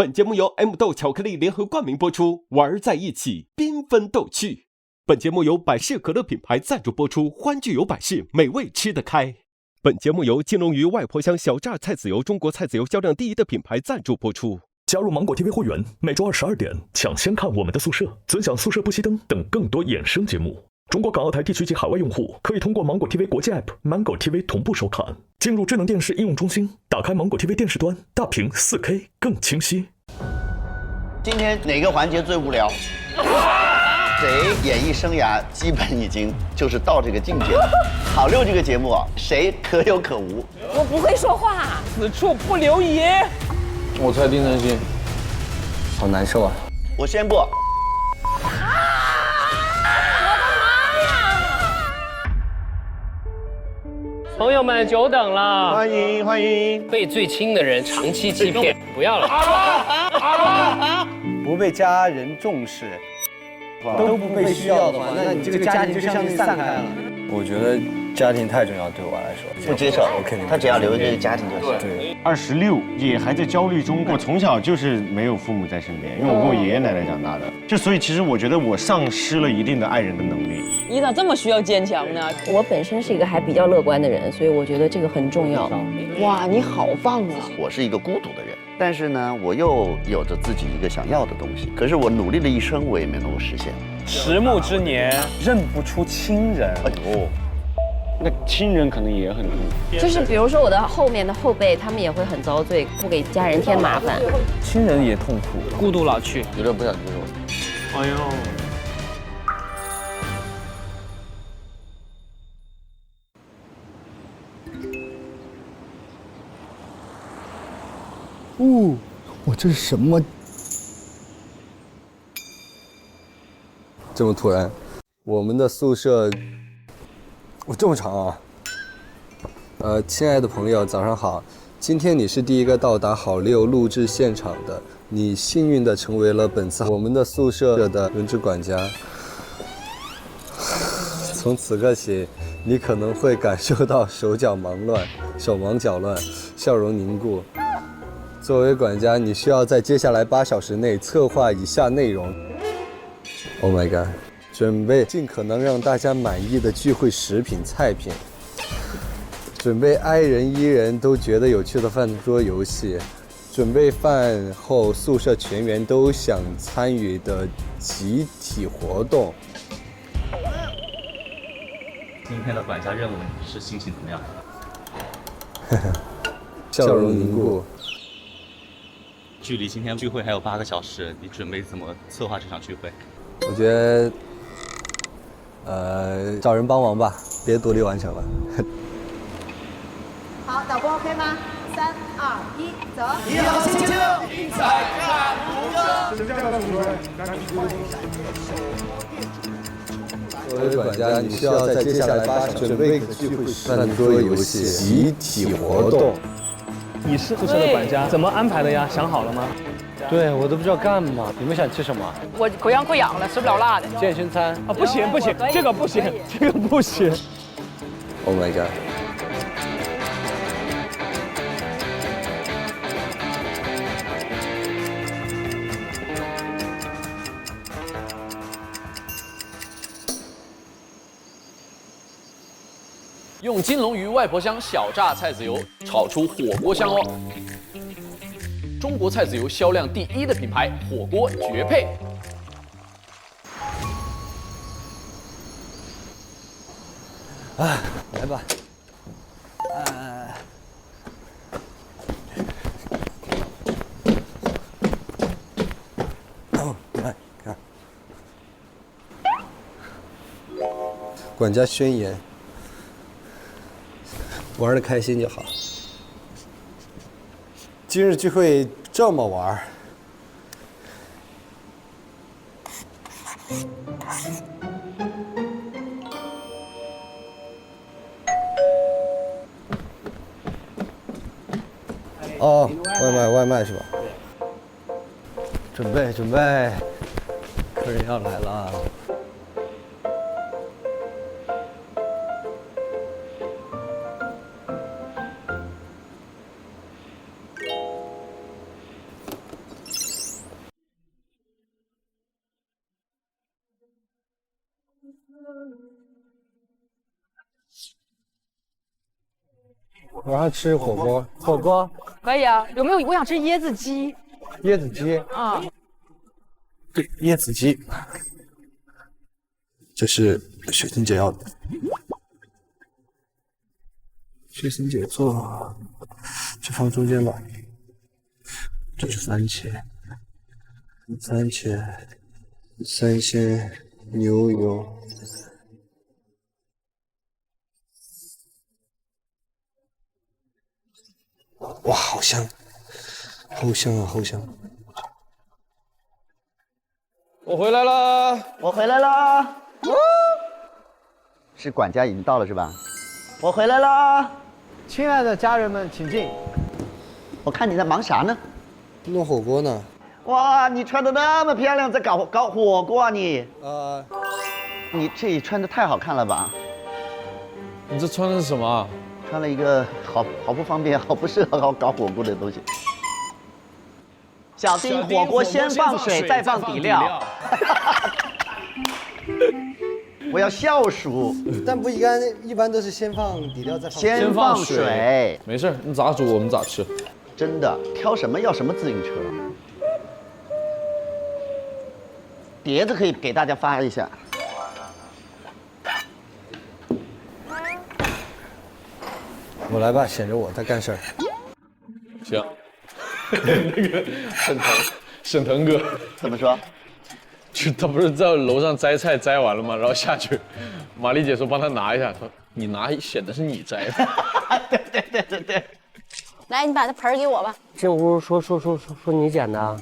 本节目由 M 豆巧克力联合冠名播出，玩在一起，缤纷逗趣。本节目由百事可乐品牌赞助播出，欢聚有百事，美味吃得开。本节目由金龙鱼外婆香小榨菜籽油中国菜籽油销量第一的品牌赞助播出。加入芒果 TV 会员，每周22点抢先看我们的宿舍，尊享宿舍不熄灯等更多衍生节目。中国港澳台地区及海外用户可以通过芒果 TV 国际 App、芒果 TV 同步收看。进入智能电视应用中心，打开芒果 TV 电视端，大屏 4K 更清晰。今天哪个环节最无聊？谁演艺生涯基本已经就是到这个境界了？好六这个节目啊，谁可有可无？我不会说话，此处不留爷。我猜丁程鑫，好难受啊！我宣布。朋友们，久等了，欢迎欢迎！被最亲的人长期欺骗，不要了。不被家人重视，都不被需要的话，那你这个家庭就相当于散开了。我觉得家庭太重要，对我来说不接受，我肯定他只要留这个家庭就行。对，26也还在焦虑中。我从小就是没有父母在身边，因为我跟我爷爷奶奶长大的，所以其实我觉得我丧失了一定的爱人的能力。你咋这么需要坚强呢？我本身是一个还比较乐观的人，所以我觉得这个很重要。哇，你好棒啊！我是一个孤独的人，但是呢，我又有着自己一个想要的东西。可是我努力了一生，我也没能够实现。迟暮之年认不出亲人，哎呦，那亲人可能也很痛苦。就是比如说我的后面的后辈，他们也会很遭罪，不给家人添麻烦。亲人也痛苦，孤独老去，有点不想接受。哎呦。我这是什么？这么突然，我们的宿舍，这么长啊！亲爱的朋友，早上好！今天你是第一个到达好六录制现场的，你幸运地成为了本次我们的宿舍的轮值管家。从此刻起，你可能会感受到手脚忙乱、手忙脚乱、笑容凝固。作为管家，你需要在接下来8小时内策划以下内容。Oh my god！ 准备尽可能让大家满意的聚会食品菜品，准备I人E人都觉得有趣的饭桌游戏，准备饭后宿舍全员都想参与的集体活动。今天的管家任务是心情怎么样？笑容凝固。距离今天聚会还有8个小时，你准备怎么策划这场聚会？我觉得，找人帮忙吧，别独立完成了。好，导播 OK 吗？3、2、1，走！你好，星期六，精彩看不够。作为管家，你需要在接下来8小时准备聚会饭桌游戏、集体活动。你是宿舍的管家，怎么安排的呀？想好了吗？对我都不知道干嘛。你们想吃什么？我口腔溃疡了，吃不了辣的。健身餐啊，不行不行，这个不行，这个不行。Oh my god！ 用金龙鱼外婆香小榨菜籽油炒出火锅香哦。中国菜籽油销量第一的品牌，火锅绝配。来吧。来看。管家宣言。玩得开心就好。今日聚会这么玩。哦，外卖是吧？准备，客人要来了。我要吃火锅。火锅可以啊，有没有？我想吃椰子鸡。椰子鸡啊，对，椰子鸡。这是雪欣姐要的。雪欣姐做，就放中间吧。这是番茄，三鲜牛油。哇，好香，好香啊，好香！我回来啦！我回来啦！是管家已经到了是吧？我回来啦！亲爱的家人们，请进。我看你在忙啥呢？弄火锅呢。哇，你穿的那么漂亮，在搞火锅啊你？你这穿的太好看了吧？你这穿的是什么啊？穿了一个好不方便、好不适合搞火锅的东西。小心火锅先放水，再放底料。我要消暑。但不一般都是先放底料再放。先放水。没事，你咋煮我们咋吃。真的，挑什么要什么自行车。碟子可以给大家发一下。我来吧，显着我在干事儿。行。那个沈腾哥怎么说？就他不是在楼上摘菜摘完了吗？然后下去，玛丽姐说帮他拿一下，说你拿显得是你摘的。对。来，你把那盆给我吧。这屋说你捡的啊。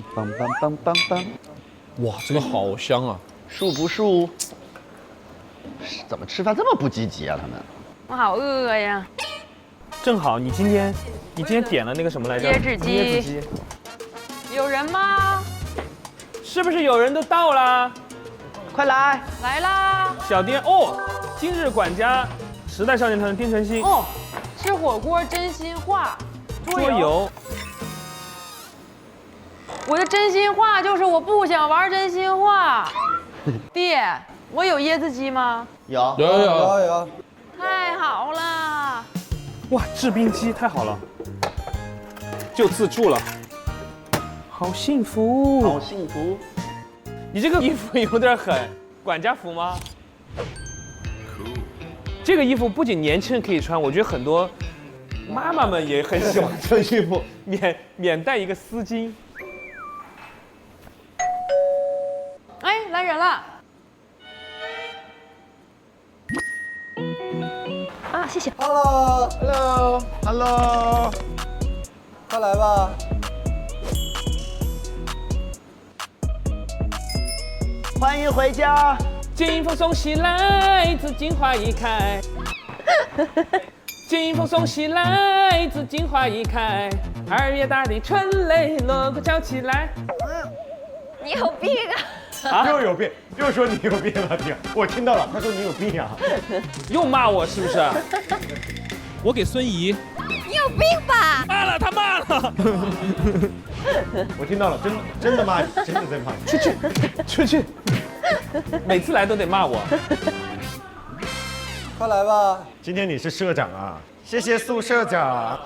梆。哇，这个好香啊！舒不舒？怎么吃饭这么不积极啊？他们。我好饿呀。正好你今天点了那个什么来着？椰子鸡。有人吗？是不是有人都到了？快来！来啦！小丁哦，今日管家，时代少年团的丁程鑫哦，吃火锅真心话，桌游。我的真心话就是我不想玩真心话。爹，我有椰子鸡吗？有。太好了！哇，制冰机太好了，就自助了，好幸福，好幸福。你这个衣服有点狠，管家服吗？这个衣服不仅年轻人可以穿，我觉得很多妈妈们也很喜欢这衣服，免带一个丝巾。哎，来人了！啊，谢谢。Hello， 快来吧。欢迎回家。金风送喜来，紫荆花一开。金风送喜来，紫荆花一开。2月大地春雷，锣鼓叫起来。你有病啊！又有病，又说你有病了，听，我听到了，他说你有病啊，又骂我是不是？我给孙怡，你有病吧？骂了，他骂了。我听到了，真的骂，真的在骂，出去，每次来都得骂我。快来吧，今天你是社长啊，谢谢宿社长。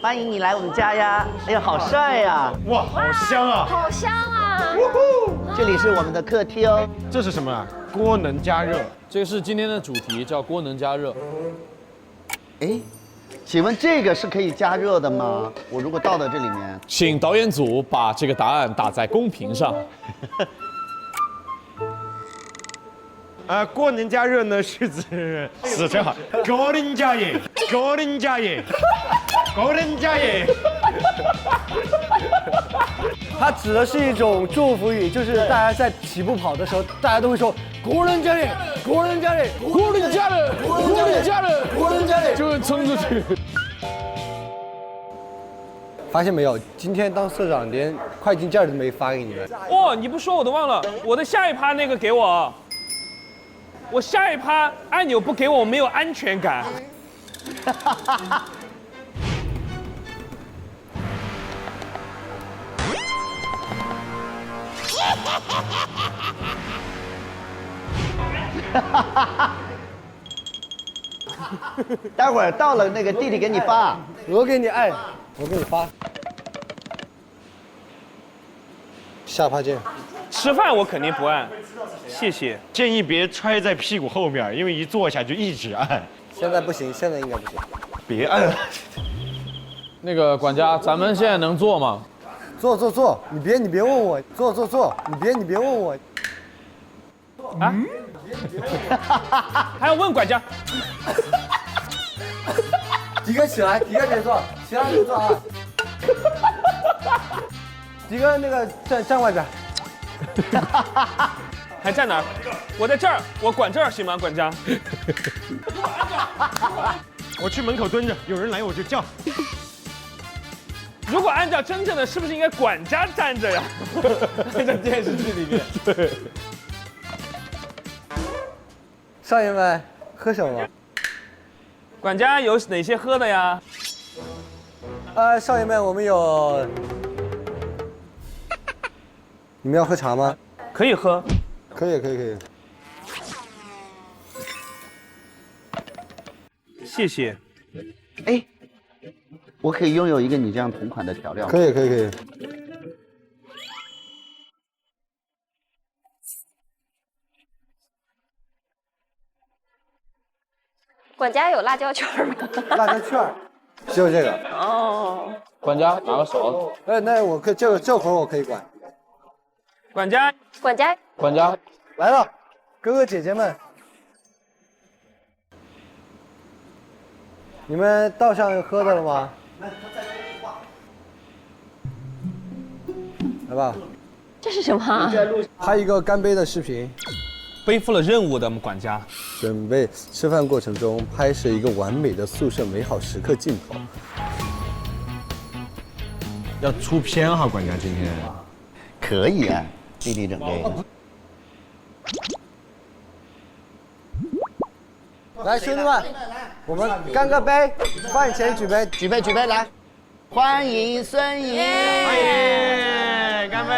欢迎你来我们家呀！哎呀，好帅呀！哇，好香啊！好香啊！这里是我们的客厅。这是什么啊？锅能加热。这个是今天的主题，叫锅能加热。哎，请问这个是可以加热的吗？我如果倒到这里面，请导演组把这个答案打在公屏上。锅能加热呢，是指死真好，锅能加热，锅能加热，锅能加热。它指的是一种祝福语，就是大家在起步跑的时候，大家都会说锅能加热，锅能加热，锅能加热，锅能加热，锅能加热，就会冲出去。发现没有？今天当社长连快进件都没发给你们。哦，你不说我都忘了，我的下一趴那个给我。我下一趴按钮不给我，没有安全感。待会儿到了那个弟弟给你发，我给你按，我给你发。下巴键。吃饭我肯定不按，谢谢。建议别揣在屁股后面，因为一坐下就一直按。现在不行，现在应该不行。别按了。那个管家，咱们现在能做吗？坐，你别问我，坐，你别问我。啊？还要问管家？迪哥起来，迪哥别坐，其他人坐啊。迪哥那个站外边。还站哪儿？我在这儿，我管这儿行吗，管家？我去门口蹲着，有人来我就叫。如果按照真正的，是不是应该管家站着呀？在电视剧里面。对。少爷们，喝什么？管家有哪些喝的呀？少爷们，我们有。你们要喝茶吗？可以喝。可以。谢谢。哎，我可以拥有一个你这样同款的调料吗？可以。管家有辣椒圈吗？辣椒圈，就这个。哦。管家拿个勺子。那我可这会儿我可以管。管家来了，哥哥姐姐们，你们倒上喝的了吗？来吧。这是什么？拍一个干杯的视频。背负了任务的管家，准备吃饭过程中拍摄一个完美的宿舍美好时刻镜头。要出片哈，管家今天。可以啊，弟弟准备。来，兄弟们，我们干个杯，饭前举杯，举杯，来，欢迎孙怡，干杯！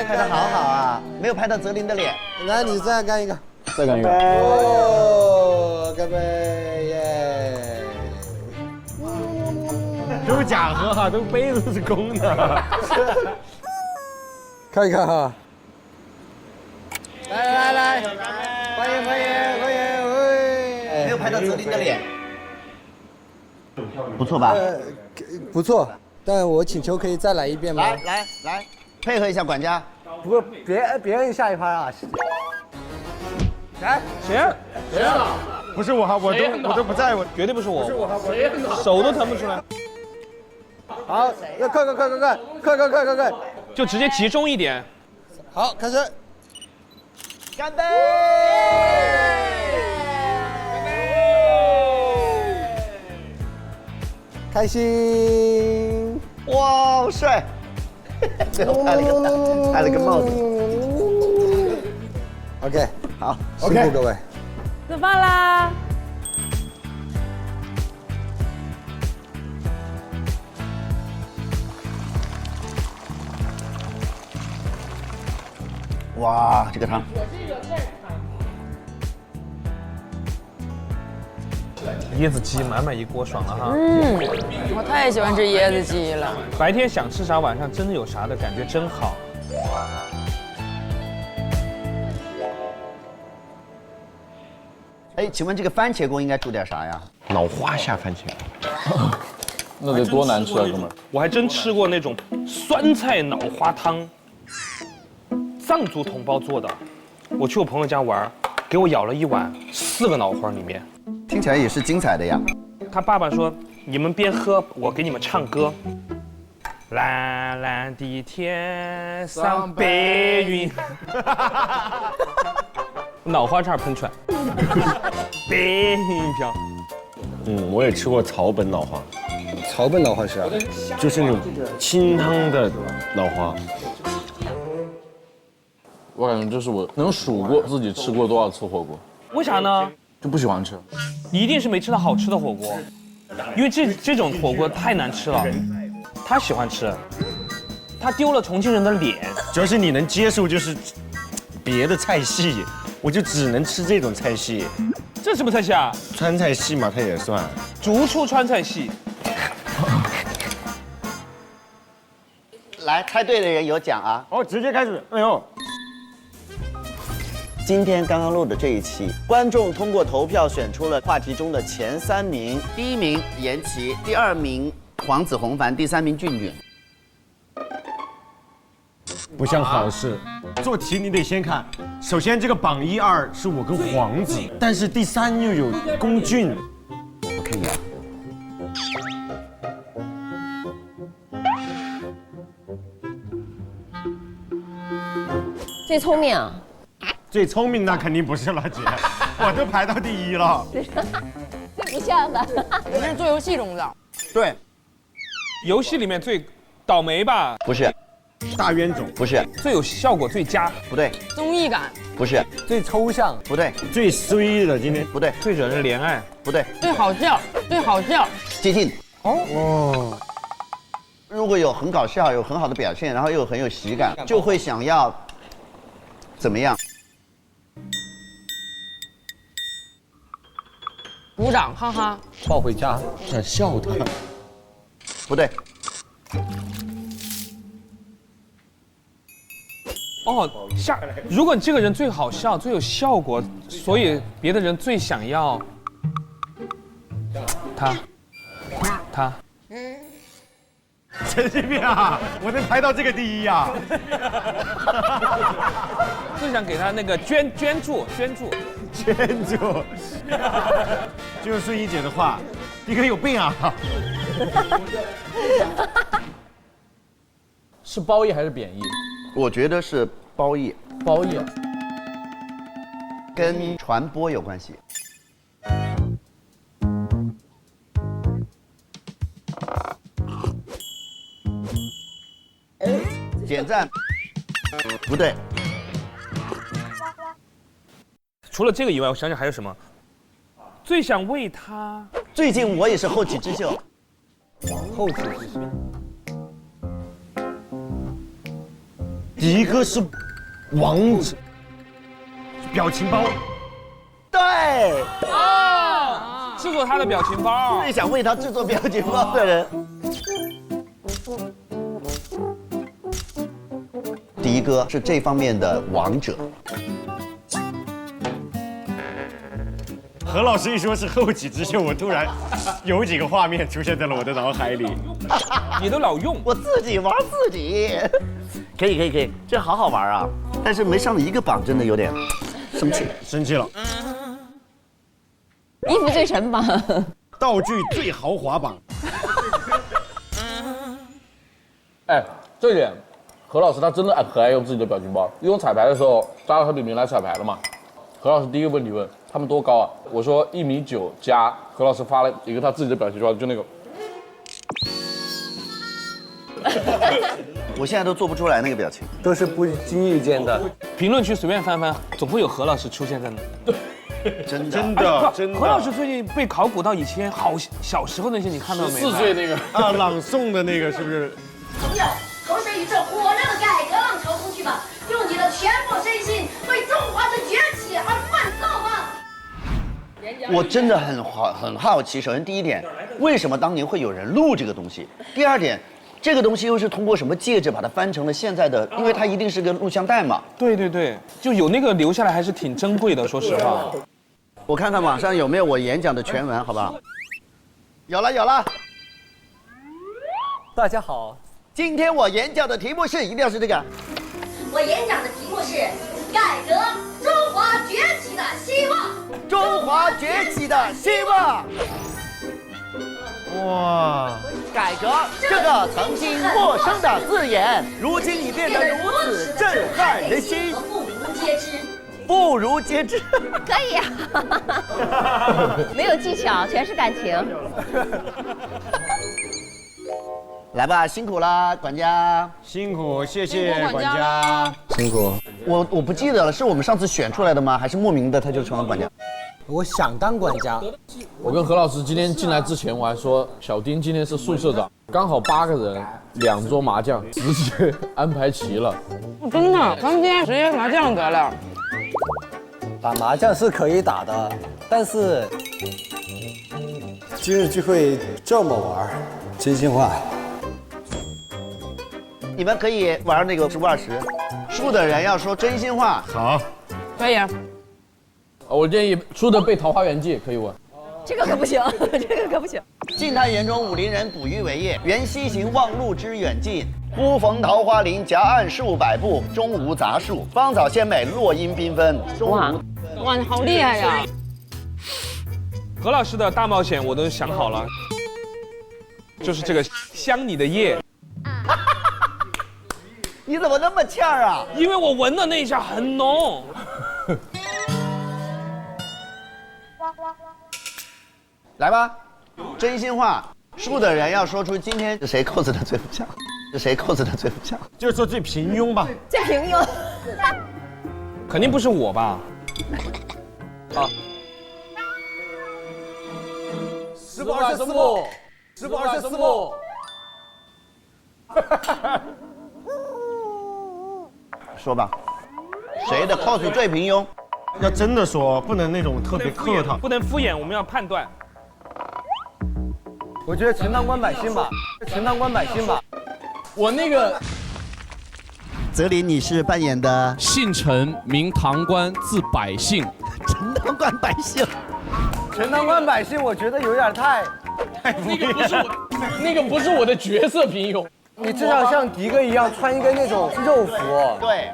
拍得好啊，没有拍到泽林的脸。来，你再干一个，再干一个。哦，干杯耶！都是假喝哈，都杯子是空的。看一看哈。来，欢迎！没有拍到泽林的脸，不错吧？不错，但我请求可以再来一遍吗？来，配合一下管家。不过别摁下一拍啊！来，谁啊？不是我哈，我都不在，我绝对不是我。不是我哈，手都腾不出来。好，要快，就直接集中一点。好，开始。干杯！开心！哇，好帅！最后戴了个帽子。OK， 好，辛苦各位。吃饭啦！哇，这个汤。椰子鸡满一锅，爽了哈！我太喜欢吃椰子鸡了。白天想吃啥，晚上真的有啥的感觉真好。哎，请问这个番茄锅应该煮点啥呀？脑花下番茄。那得多难吃啊，哥们儿！我还真吃过那种酸菜脑花汤，藏族同胞做的。我去我朋友家玩，给我舀了一碗，4个脑花里面。听起来也是精彩的呀。他爸爸说：“你们边喝，我给你们唱歌。”蓝蓝的天上白云，脑花差点喷出来，白云飘。我也吃过草本脑花。草本脑花是啥？就是那种清汤的脑花。我感觉这是我能数过自己吃过多少次火锅。为啥呢？就不喜欢吃。你一定是没吃到好吃的火锅，因为这种火锅太难吃了。他喜欢吃，他丢了重庆人的脸。主要是你能接受，就是别的菜系，我就只能吃这种菜系。这什么菜系啊？川菜系嘛，它也算。竹出川菜系。来，猜对的人有奖啊！哦，直接开始。哎呦，今天刚刚录的这一期，观众通过投票选出了话题中的前3名，第1名严琦，第2名黄子弘凡，第3名俊俊。不像好事，做题你得先看。首先这个榜1、2是我跟黄子，但是第3又有龚俊。我看一眼。最聪明啊！最聪明那肯定不是了，姐，我都排到第1了。最不像的，我是做游戏中的。对，游戏里面最倒霉吧？不是。大冤种不是。最有效果最佳不对。综艺感不是。最抽象不对。最衰的今天不对。最惹人怜爱不对。最好笑最好笑接近。哦。如果有很搞笑，有很好的表现，然后又很有喜感，就会想要怎么样？鼓掌，哈哈。抱回家，想笑他。不对。哦，如果这个人最好笑、最有效果，所以别的人最想要他。神经病啊！我能排到这个第1呀！最想给他那个捐助。就用孙怡姐的话，你可有病啊！是褒义还是贬义？我觉得是褒义。褒义，跟传播有关系。点赞，不对。除了这个以外，我想想还有什么？最想为他。最近我也是后起之秀。后起之秀。第一个是王者表情包。对。哦，制作他的表情包。最想为他制作表情包的人。第一个是这方面的王者。何老师一说是后起之秀，我突然有几个画面出现在了我的脑海里。你都老用，我自己玩自己。可以，这好好玩啊！但是没上1个榜，真的有点生气了。衣服最神榜，道具最豪华榜。哎，这一点。何老师他真的很爱用自己的表情包，因为彩排的时候扎了他笔名来彩排了嘛。何老师第一个问题问他们多高啊？我说1.9米加，何老师发了一个他自己的表情包，就那个。我现在都做不出来那个表情，都是不经意间的。评论区随便翻翻，总会有何老师出现在那。真的。何老师最近被考古到以前好小时候那些，你看到没？ 4岁那个啊，朗诵的那个是不是？朋友，投身于这火热的改革浪潮中去吧，用你的全部身心为中华的崛起而奋斗吧。我真的很好奇。首先第一点，为什么当年会有人录这个东西？第二点，这个东西又是通过什么介质把它翻成了现在的？因为它一定是个录像带嘛。对，就有那个留下来还是挺珍贵的，说实话。我看看网上有没有我演讲的全文，好不好？有了。大家好。今天我演讲的题目是，一定要是这个。我演讲的题目是改革中华崛起的希望。中华崛起的希望。哇！改革这个曾经陌生的字眼，如今已变得如此震撼人心。不如皆知。可以啊。没有技巧，全是感情。来吧，辛苦啦，管家。辛苦，谢谢管家。辛苦。我不记得了，是我们上次选出来的吗？还是莫名的他就成了管家？我想当管家。我跟何老师今天进来之前，我还说小丁今天是宿舍长，刚好8个人，2桌麻将直接安排齐了。真的，咱们今天直接麻将得了。打麻将是可以打的，但是今日聚会这么玩，真心话。你们可以玩那个15、20，输的人要说真心话。好，可以。我建议输的背《桃花源记》可以问。这个可不行，这个可不行。晋太元中，武陵人捕鱼为业，缘西行，望路之远近。忽逢桃花林，夹岸数百步，中无杂树，芳草鲜美，落英缤纷。哇，你好厉害呀！何老师的大冒险我都想好了，就是这个香你的叶。你怎么那么欠儿啊？因为我闻的那一下很浓。来吧，真心话，输的人要说出今天是谁 cos 的最不像，是谁 cos 的最不像，就是说最平庸吧。最平庸。肯定不是我吧？好。10步24步，10步24步。说吧，谁的 cos 最平庸？要真的说，不能那种特别客套，不能敷衍，我们要判断。我觉得陈塘关百姓吧，陈塘关百姓吧。我那个泽林，你是扮演的姓陈名堂官字百姓，陈塘关百姓。陈塘关百姓，我觉得有点太那个不是我，那个不是我的角色平庸。你至少像迪哥一样穿一个那种肉服。对，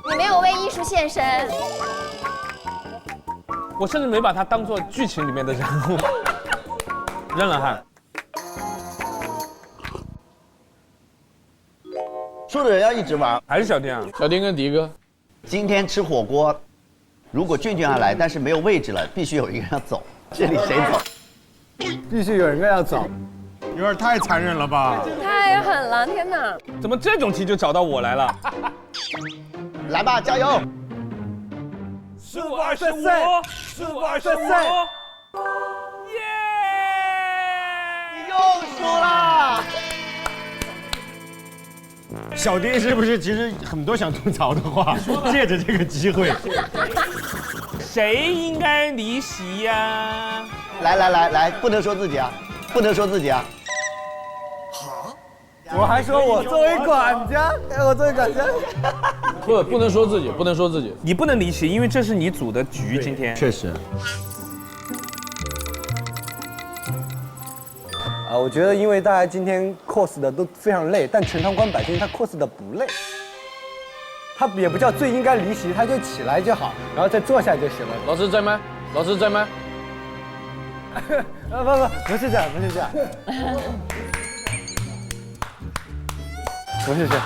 你没有为艺术献身。我甚至没把他当做剧情里面的人物，扔了哈。输的人要一直玩，还是小丁啊？小丁跟迪哥，今天吃火锅，如果俊要来，但是没有位置了，必须有一个人要走。这里谁走？必须有人要走。有点太残忍了吧？太狠了，天哪！怎么这种题就找到我来了？来吧，加油！15、25，15、25，耶！你又输了。小丁是不是其实很多想吐槽的话，借着这个机会？谁应该离席呀？来，不能说自己啊，不能说自己啊。我还说我作为管家，我作为管家，不能说自己，不能说自己，你不能离席，因为这是你组的局，今天确实。我觉得因为大家今天 cos 的都非常累，但陈塘关百姓他 cos 的不累，他也不叫最应该离席，他就起来就好，然后再坐下就行了。老师在麦，老师在麦。不是这样，不是这样。不是这样，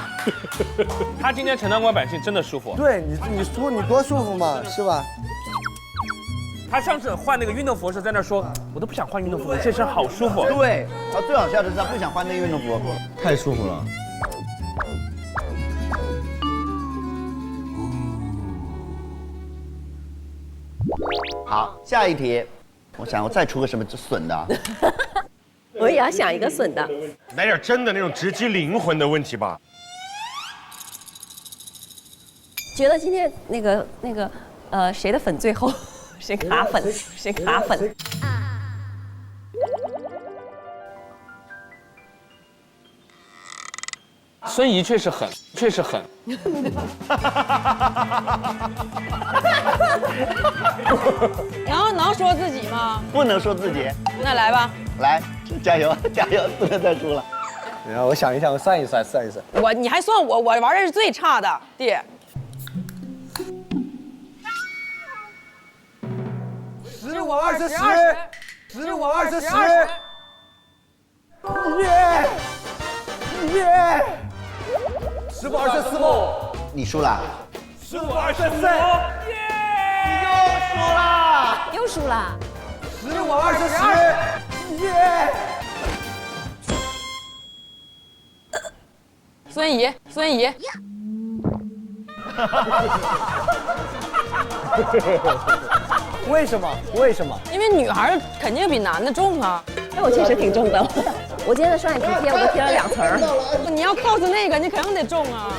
他今天陈塘关百姓真的舒服。对你说你多舒服嘛，是吧？他上次换那个运动服时在那说，我都不想换运动服，这身好舒服。对，他最好笑的是他不想换那个运动服，太舒服了。好，下一题，我想我再出个什么损的。我也要想一个损的，来点真的那种直击灵魂的问题吧。觉得今天那个谁的粉最厚，谁卡粉，谁卡粉。孙怡确实狠，确实狠。能说自己吗？不能说自己。那来吧，来，加油加油，不能再输了。然后我想一想，我算一算。你还算我玩的是最差的，弟。15、20、10，15、20、10，耶！15、20、4步，你输了。15、20、4，你又输了。又输了。15、20、10，耶！孙怡。为什么？为什么？因为女孩肯定比男的重啊。哎，我确实挺重的。我今天的双眼皮贴我都贴了2层。你要 cos 那个，你肯定得重啊。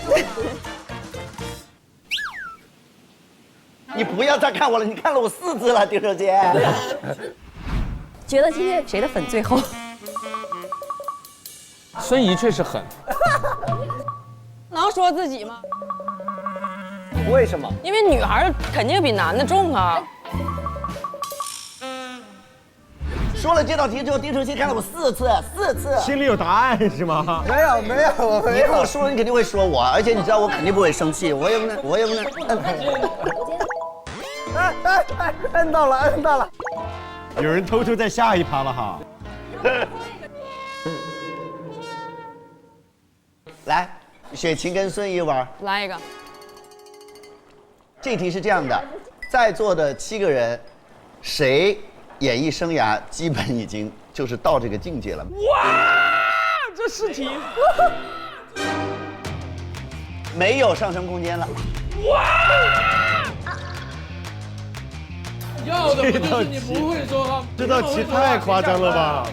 你不要再看我了，你看了我4次了，丁守杰。觉得今天谁的粉最厚？孙怡确实狠。能说自己吗？为什么？因为女孩肯定比男的重啊。说了这道题之后，丁守杰看了我4次。心里有答案是吗？没有，我没有。你如果输了，你肯定会说我，而且你知道我肯定不会生气，我也不能。摁到了。有人偷偷在下一趴了哈。来，雪琴跟孙怡玩。来一个。这题是这样的，在座的7个人，谁演艺生涯基本已经就是到这个境界了？哇，这是题。没有上升空间了。哇！要的不就是你不会说话？这道题太夸张了吧！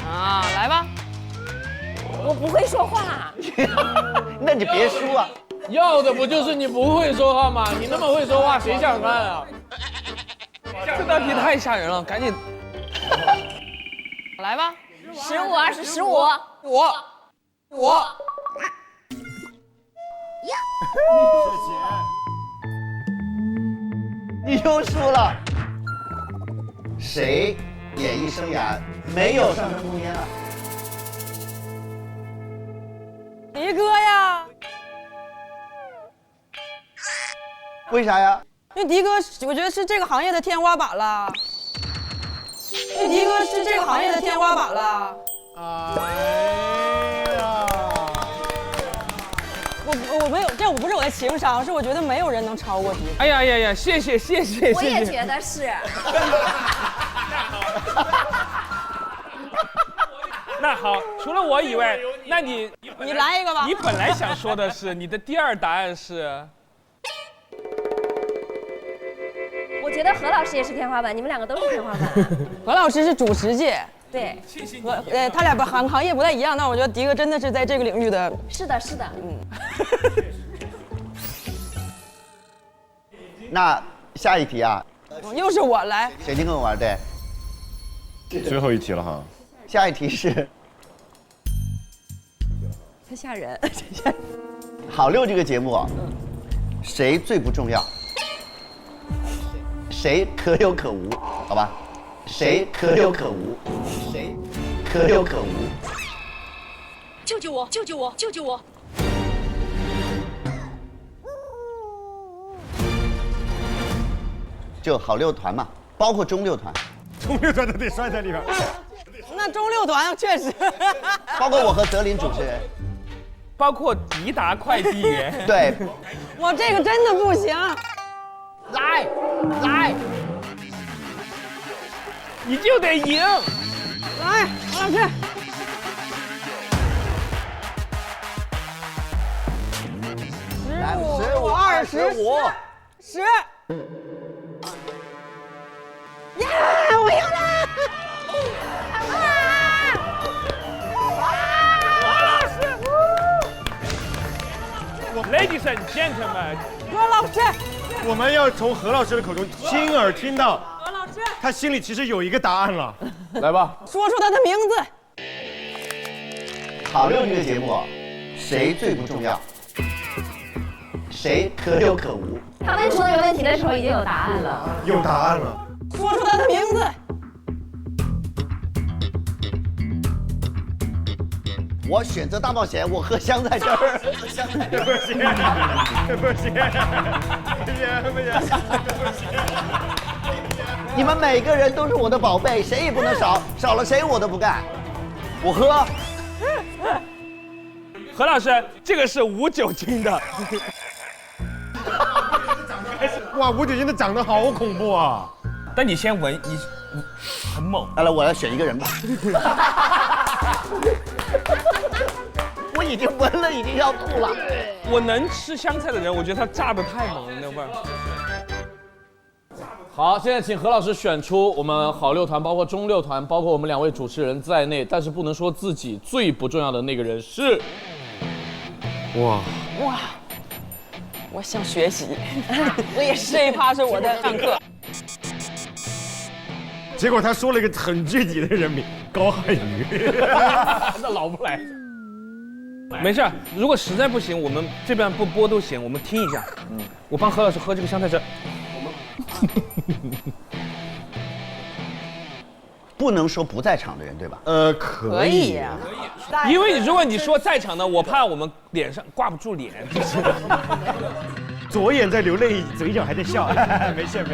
啊，来吧。我不会说话。那你别输啊！要的不就是你不会说话吗？你那么会说话，谁想看啊？这道题太吓人了，赶紧。来吧。15、20、15。我。你又输了。谁演艺生涯没有上升空间了？迪哥呀。为啥呀？因为迪哥，我觉得是这个行业的天花板了。迪哥是这个行业的天花板了。哎呀！我没有，这我不是我的情商，是我觉得没有人能超过迪哥。哎呀，谢谢。我也觉得是。那好，除了我以外，那你来一个吧。你本来想说的是，你的第2答案是？我觉得何老师也是天花板，你们2个都是天花板。何老师是主持界，对，他俩行业不太一样，但我觉得迪哥真的是在这个领域的。是的。那下一题啊，又是我来。雪琴跟我玩，对。最后一题了哈。下一题是。太吓人。好6这个节目，谁最不重要？谁可有可无？好吧，谁可有可无？谁可有可无？救救我！救救我！救救我！就好6团嘛，包括中6团。中6团都得摔在里边。那中6团确实。包括我和泽林主持人。包括迪达快递员。对。我这个真的不行。来，你就得赢。来，何老师。15、20、10。耶！我赢了！Ladies and gentlemen， 何老师，我们要从何老师的口中亲耳听到，何老师，他心里其实有一个答案了。来吧，说出他的名字。好6这个节目，谁最不重要？谁可有可无？他问出这个问题的时候已经有答案了。有答案了。说出他的名字。我选择大冒险，我和香在这儿。不行，不行。你们每个人都是我的宝贝，谁也不能少，少了谁我都不干。我喝。何老师，这个是无酒精的。哇，无酒精的长得好恐怖啊！但你先闻，你很猛。来了，我要选一个人吧。我已经闻了，已经要吐了。我能吃香菜的人，我觉得他炸的太猛了，那味儿。好，现在请何老师选出我们好六团，包括中六团，包括我们2位主持人在内，但是不能说自己最不重要的那个人是。哇，我想学习，我也是，这一趴是我的上课。结果他说了一个很具体的人名，高瀚宇。那老不来。没事，如果实在不行，我们这边不播都行，我们听一下。我帮何老师喝这个香菜汁。不能说不在场的人，对吧？可以呀。因为如果你说在场的，我怕我们脸上挂不住脸。左眼在流泪，嘴角还在笑。没事。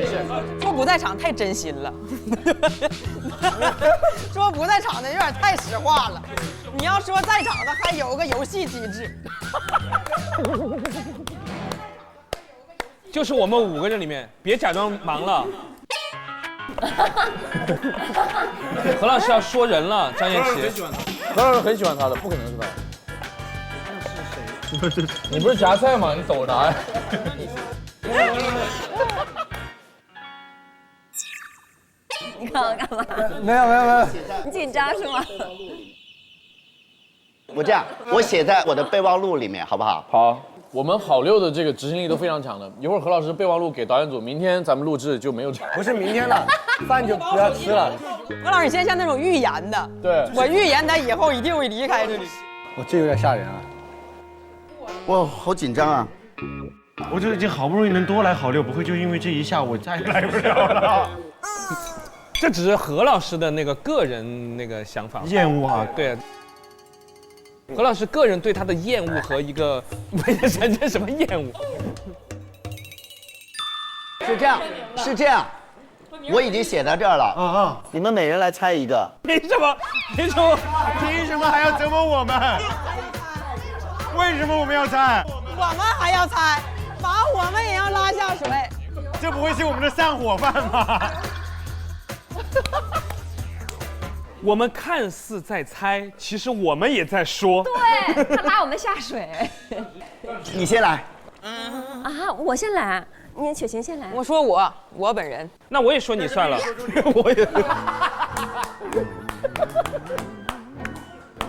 说不在场太真心了，说不在场的有点太实话了。你要说在场的，还有个游戏机制。就是我们5个人里面，别假装忙了。何老师要说人了，张彦琪。何老师很喜欢他的，不可能是他。是谁？你不是夹菜吗？你抖啥呀？你看我干嘛？没有。你紧张是吗？我这样，我写在我的备忘录里面，好不好？好。我们好六的这个执行力都非常强的。一会儿何老师备忘录给导演组，明天咱们录制就没有这。不是明天了，饭就不要吃了。何老师现在像那种预言的，对，我预言他以后一定会离开这里。这有点吓人啊！哇，好紧张啊！我就已经好不容易能多来好六，不会就因为这一下我再也来不了了。这只是何老师的那个个人那个想法，厌恶啊，对。何老师个人对他的厌恶和一个为了产生什么厌恶？是这样，我已经写到这儿了。你们每人来猜一个。凭什么还要折磨我们？为什么我们要猜？我们还要猜，把我们也要拉下水。这不会是我们的散伙饭吧？我们看似在猜，其实我们也在说。对，他拉我们下水。你先来。啊，我先来，你雪晴先来。我说我本人。那我也说你算了。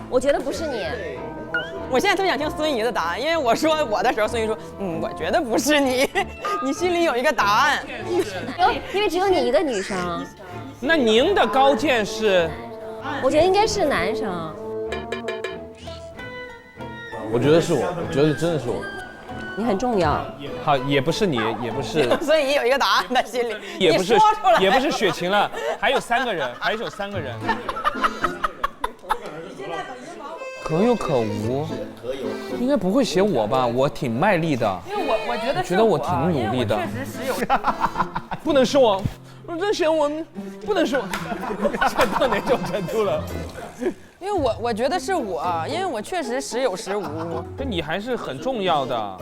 我觉得不是你。我现在特别想听孙怡的答案，因为我说我的时候，孙怡说，我觉得不是你，你心里有一个答案。因为只有你一个女生。那您的高见是？我觉得应该是男生。我觉得是我，我觉得真的是我。你很重要。好，也不是你，也不是。所以有一个答案在心里。也不是，也不是雪晴了，还有3个人，还有3个人。可有可无，应该不会写我吧？我挺卖力的。因为我觉得觉得我挺努力的。确实实有。不能是我。我真嫌我不能说，这到哪种程度了？因为我觉得是我，因为我确实时有时无。那你还是很重要的。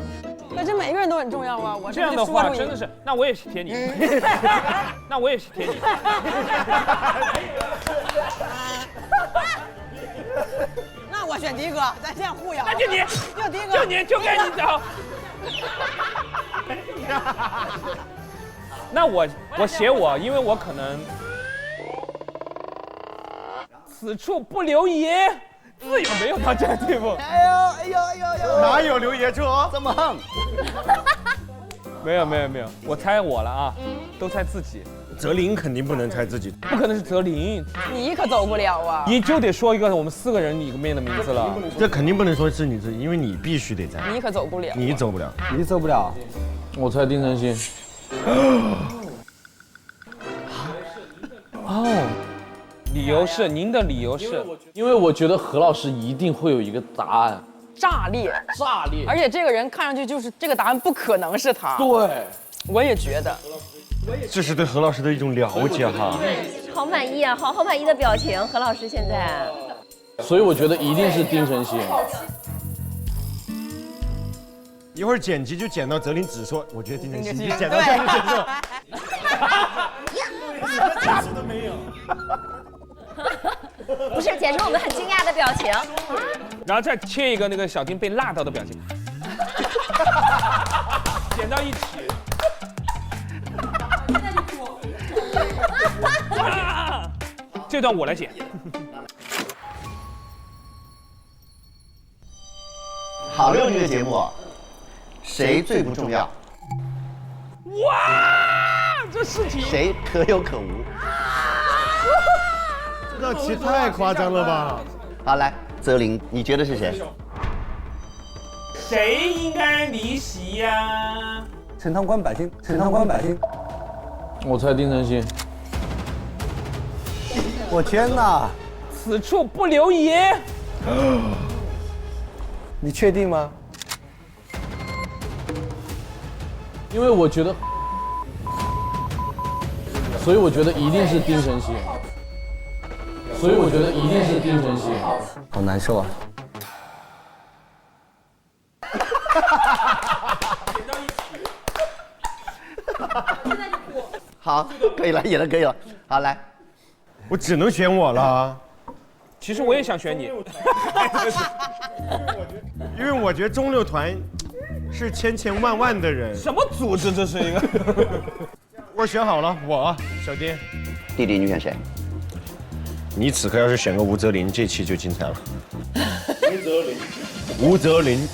可是每个人都很重要啊！我这样的话真的是，那我也是贴你，那我也是贴你。那我选迪哥，咱这样互咬。那就你，就迪哥，就该你找。那我写我，因为我可能此处不留爷，自有没有到这个地步。哎呦，哪有留爷处？这么横？没有，我猜我了啊，都猜自己。泽林肯定不能猜自己，不可能是泽林，你可走不了啊！你就得说一个我们4个人里面的名字了。这肯定不能说是你自己，因为你必须得猜。你可走不了，你走不了，你走不了。我猜丁程鑫。哦，理由是您的理由是，因为我觉得何老师一定会有一个答案，炸裂，而且这个人看上去就是这个答案不可能是他。对，我也觉得，这是对何老师的一种了解哈。好满意啊，好满意的表情，何老师现在。所以我觉得一定是丁程鑫。一会儿剪辑就剪到泽林只说，我觉得丁程鑫，剪到这里就说。假都没有。不是，剪成我们很惊讶的表情。然后再切一个那个小丁被辣到的表情，剪到一起。这段我来剪。好六这个节目，谁最不重要？哇，这试题谁可有可无？这道题太夸张了吧？好，来，泽林，你觉得是谁？谁应该离席呀？陈塘关百姓，陈塘关百姓。我猜丁程鑫。我天哪！此处不留爷。你确定吗？因为我觉得，所以我觉得一定是丁程鑫。所以我觉得一定是丁程鑫。好难受啊！好，可以了，演的可以了。好，来，我只能选我了。其实我也想选你，因为我觉得中六团是千千万万的人。什么组织？这是一个。我选好了，我小丁。弟弟，你选谁？你此刻要是选个吴泽林，这期就精彩了。吴泽林，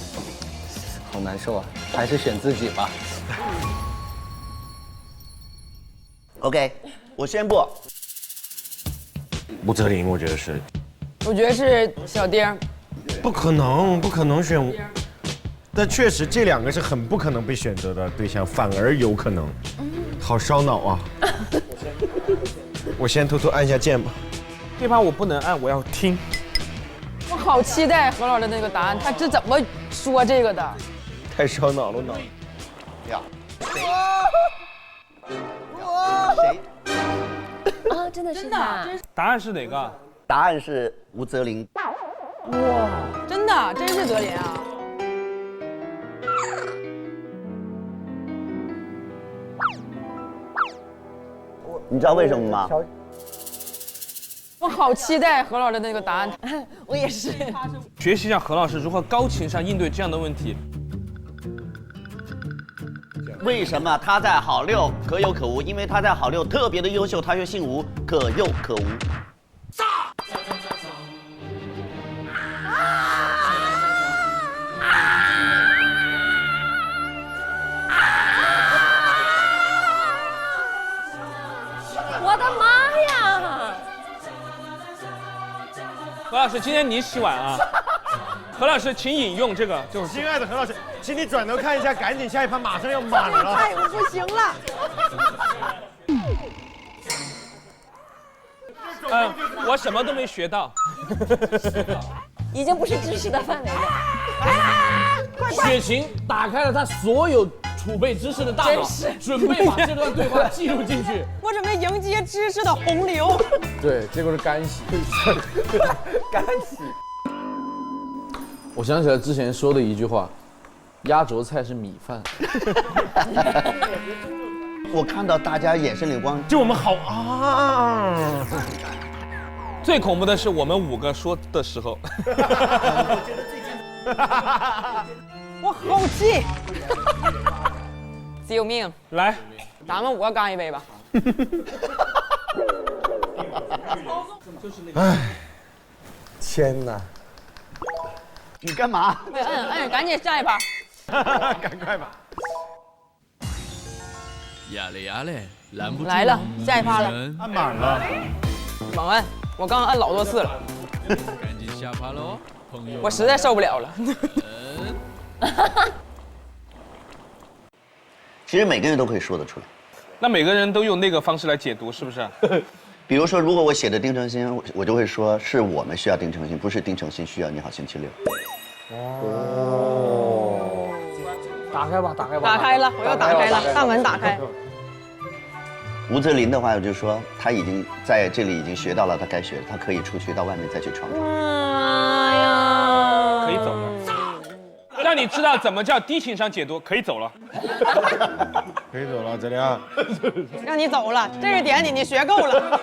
好难受啊，还是选自己吧。OK， 我宣布，吴泽林，我觉得是。我觉得是小丁。不可能，不可能选。但确实这两个是很不可能被选择的对象，反而有可能。好烧脑啊！我先偷偷按下键吧。这把我不能按，我要听。我好期待何老师的那个答案，他是怎么说这个的？太烧脑了，脑。呀。谁？啊，真的是他。答案是哪个？答案是吴泽林。哇，真的，真是泽林啊！你知道为什么吗？我好期待何老师的那个答案，我也是。学习一下何老师如何高情商应对这样的问题。为什么他在好六可有可无？因为他在好六特别的优秀，他又姓吴，可有可无。我的妈呀！何老师，今天你洗碗啊？何老师，请饮用这个，就是亲爱的何老师，请你转头看一下，赶紧下一盘马上要满了。太不行了。我什么都没学到，已经不是知识的范围了。雪晴打开了他所有储备知识的大脑，准备把这段对话记录进去。我准备迎接知识的洪流。对，结果是干洗。干洗。我想起来之前说的一句话，压轴菜是米饭。我看到大家眼神里光，就我们好啊！最恐怖的是我们5个说的时候。我好气！救命！来，咱们5个干一杯吧。哎，天哪！你干嘛？摁，赶紧下一盘。赶快吧。压嘞，拦不住。来了，下一趴了。按满了。猛摁，我刚按老多次了。赶紧下趴喽，朋友。我实在受不了了。其实每个人都可以说得出来。那每个人都用那个方式来解读，是不是？比如说，如果我写的丁程鑫，我就会说是我们需要丁程鑫，不是丁程鑫需要你好星期六。哦，打开吧，打开吧。打开了，我要打开了，大门打开。吴泽林的话，我就说他已经在这里已经学到了他该学的，他可以出去到外面再去闯闯。哎呀，可以走了。让你知道怎么叫低情商解读，可以走了。可以走了，泽林啊。让你走了，这是点你学够了。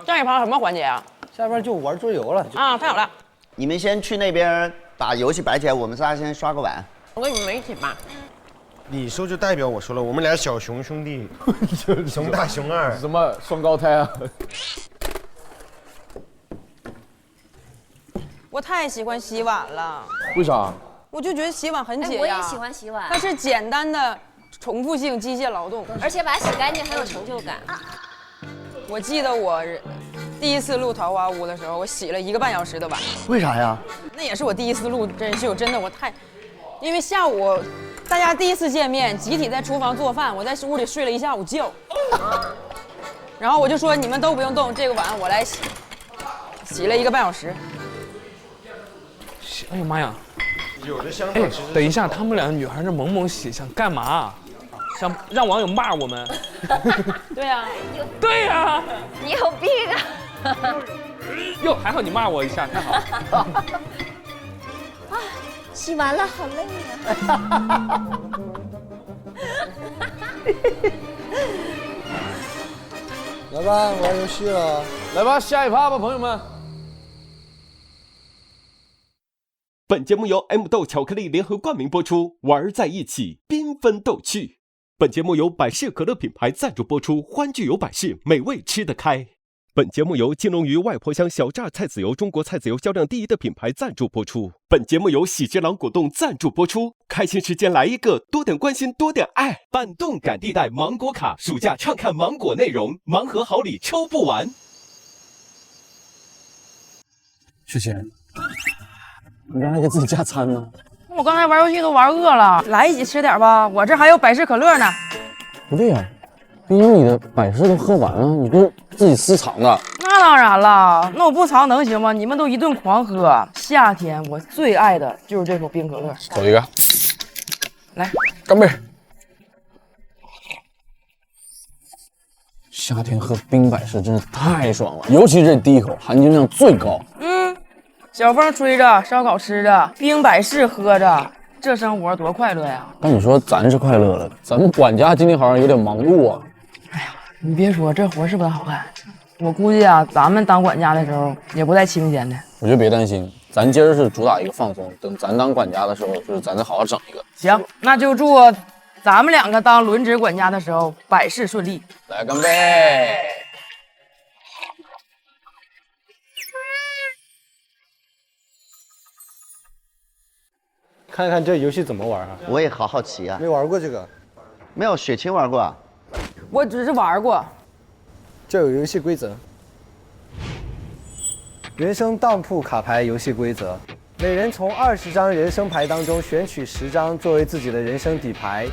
下一盘什么环节啊？下一盘就玩桌游了。啊，太好了。你们先去那边把游戏摆起来，我们仨先刷个碗。我跟你们一起吧。你说就代表我说了，我们俩小熊兄弟，熊大熊二，什么双胞胎啊？我太喜欢洗碗了。为啥？我就觉得洗碗很解压。我也喜欢洗碗，它是简单的重复性机械劳动，而且把它洗干净很有成就感。我记得我第一次录《桃花坞》的时候，我洗了1个半小时的碗。为啥呀？那也是我第一次录真人秀，真的因为下午大家第一次见面，集体在厨房做饭，我在屋里睡了一下午觉。然后我就说你们都不用动，这个碗我来洗，洗了1个半小时。哎呀妈呀！有的香哎，等一下，他们俩女孩这猛猛洗，想干嘛？想让网友骂我们？对呀，对呀，你有病啊！哟，还好你骂我一下，太好了。啊，洗完了，好累啊！来吧，玩游戏了。来吧，下一趴吧，朋友们。本节目由 M 豆巧克力联合冠名播出，玩在一起，缤纷逗趣。本节目由百事可乐品牌赞助播出，欢聚有百事，美味吃得开。本节目由金龙鱼外婆香小榨菜籽油中国菜籽油销量第1的品牌赞助播出。本节目由喜之郎果冻赞助播出。开心时间来一个，多点关心，多点爱。伴动感地带芒果卡，暑假畅看芒果内容，盲盒好礼抽不完。雪晴，你刚才给自己加餐呢？我刚才玩游戏都玩饿了，来一起吃点吧。我这还有百事可乐呢。不对呀，冰箱里的百事都喝完了，你这是自己私藏的？那当然了，那我不藏能行吗？你们都一顿狂喝，夏天我最爱的就是这口冰可乐。走一个，来，干杯！夏天喝冰百事真是太爽了，尤其是这第一口，含金量最高。小风吹着，烧烤吃着，冰百事喝着，这生活多快乐呀！但你说咱是快乐了，咱们管家今天好像有点忙碌啊。你别说，这活是不是好干？我估计啊，咱们当管家的时候也不带清闲的。我觉得别担心，咱今儿是主打一个放松，等咱当管家的时候，就是咱再好好整一个。行，那就祝咱们2个当轮值管家的时候百事顺利。来，干杯！看看这游戏怎么玩啊？我也好好奇啊。没玩过这个，没有，雪晴玩过啊。我只是玩过。这有游戏规则：人生当铺卡牌游戏规则，每人从20张人生牌当中选取10张作为自己的人生底牌。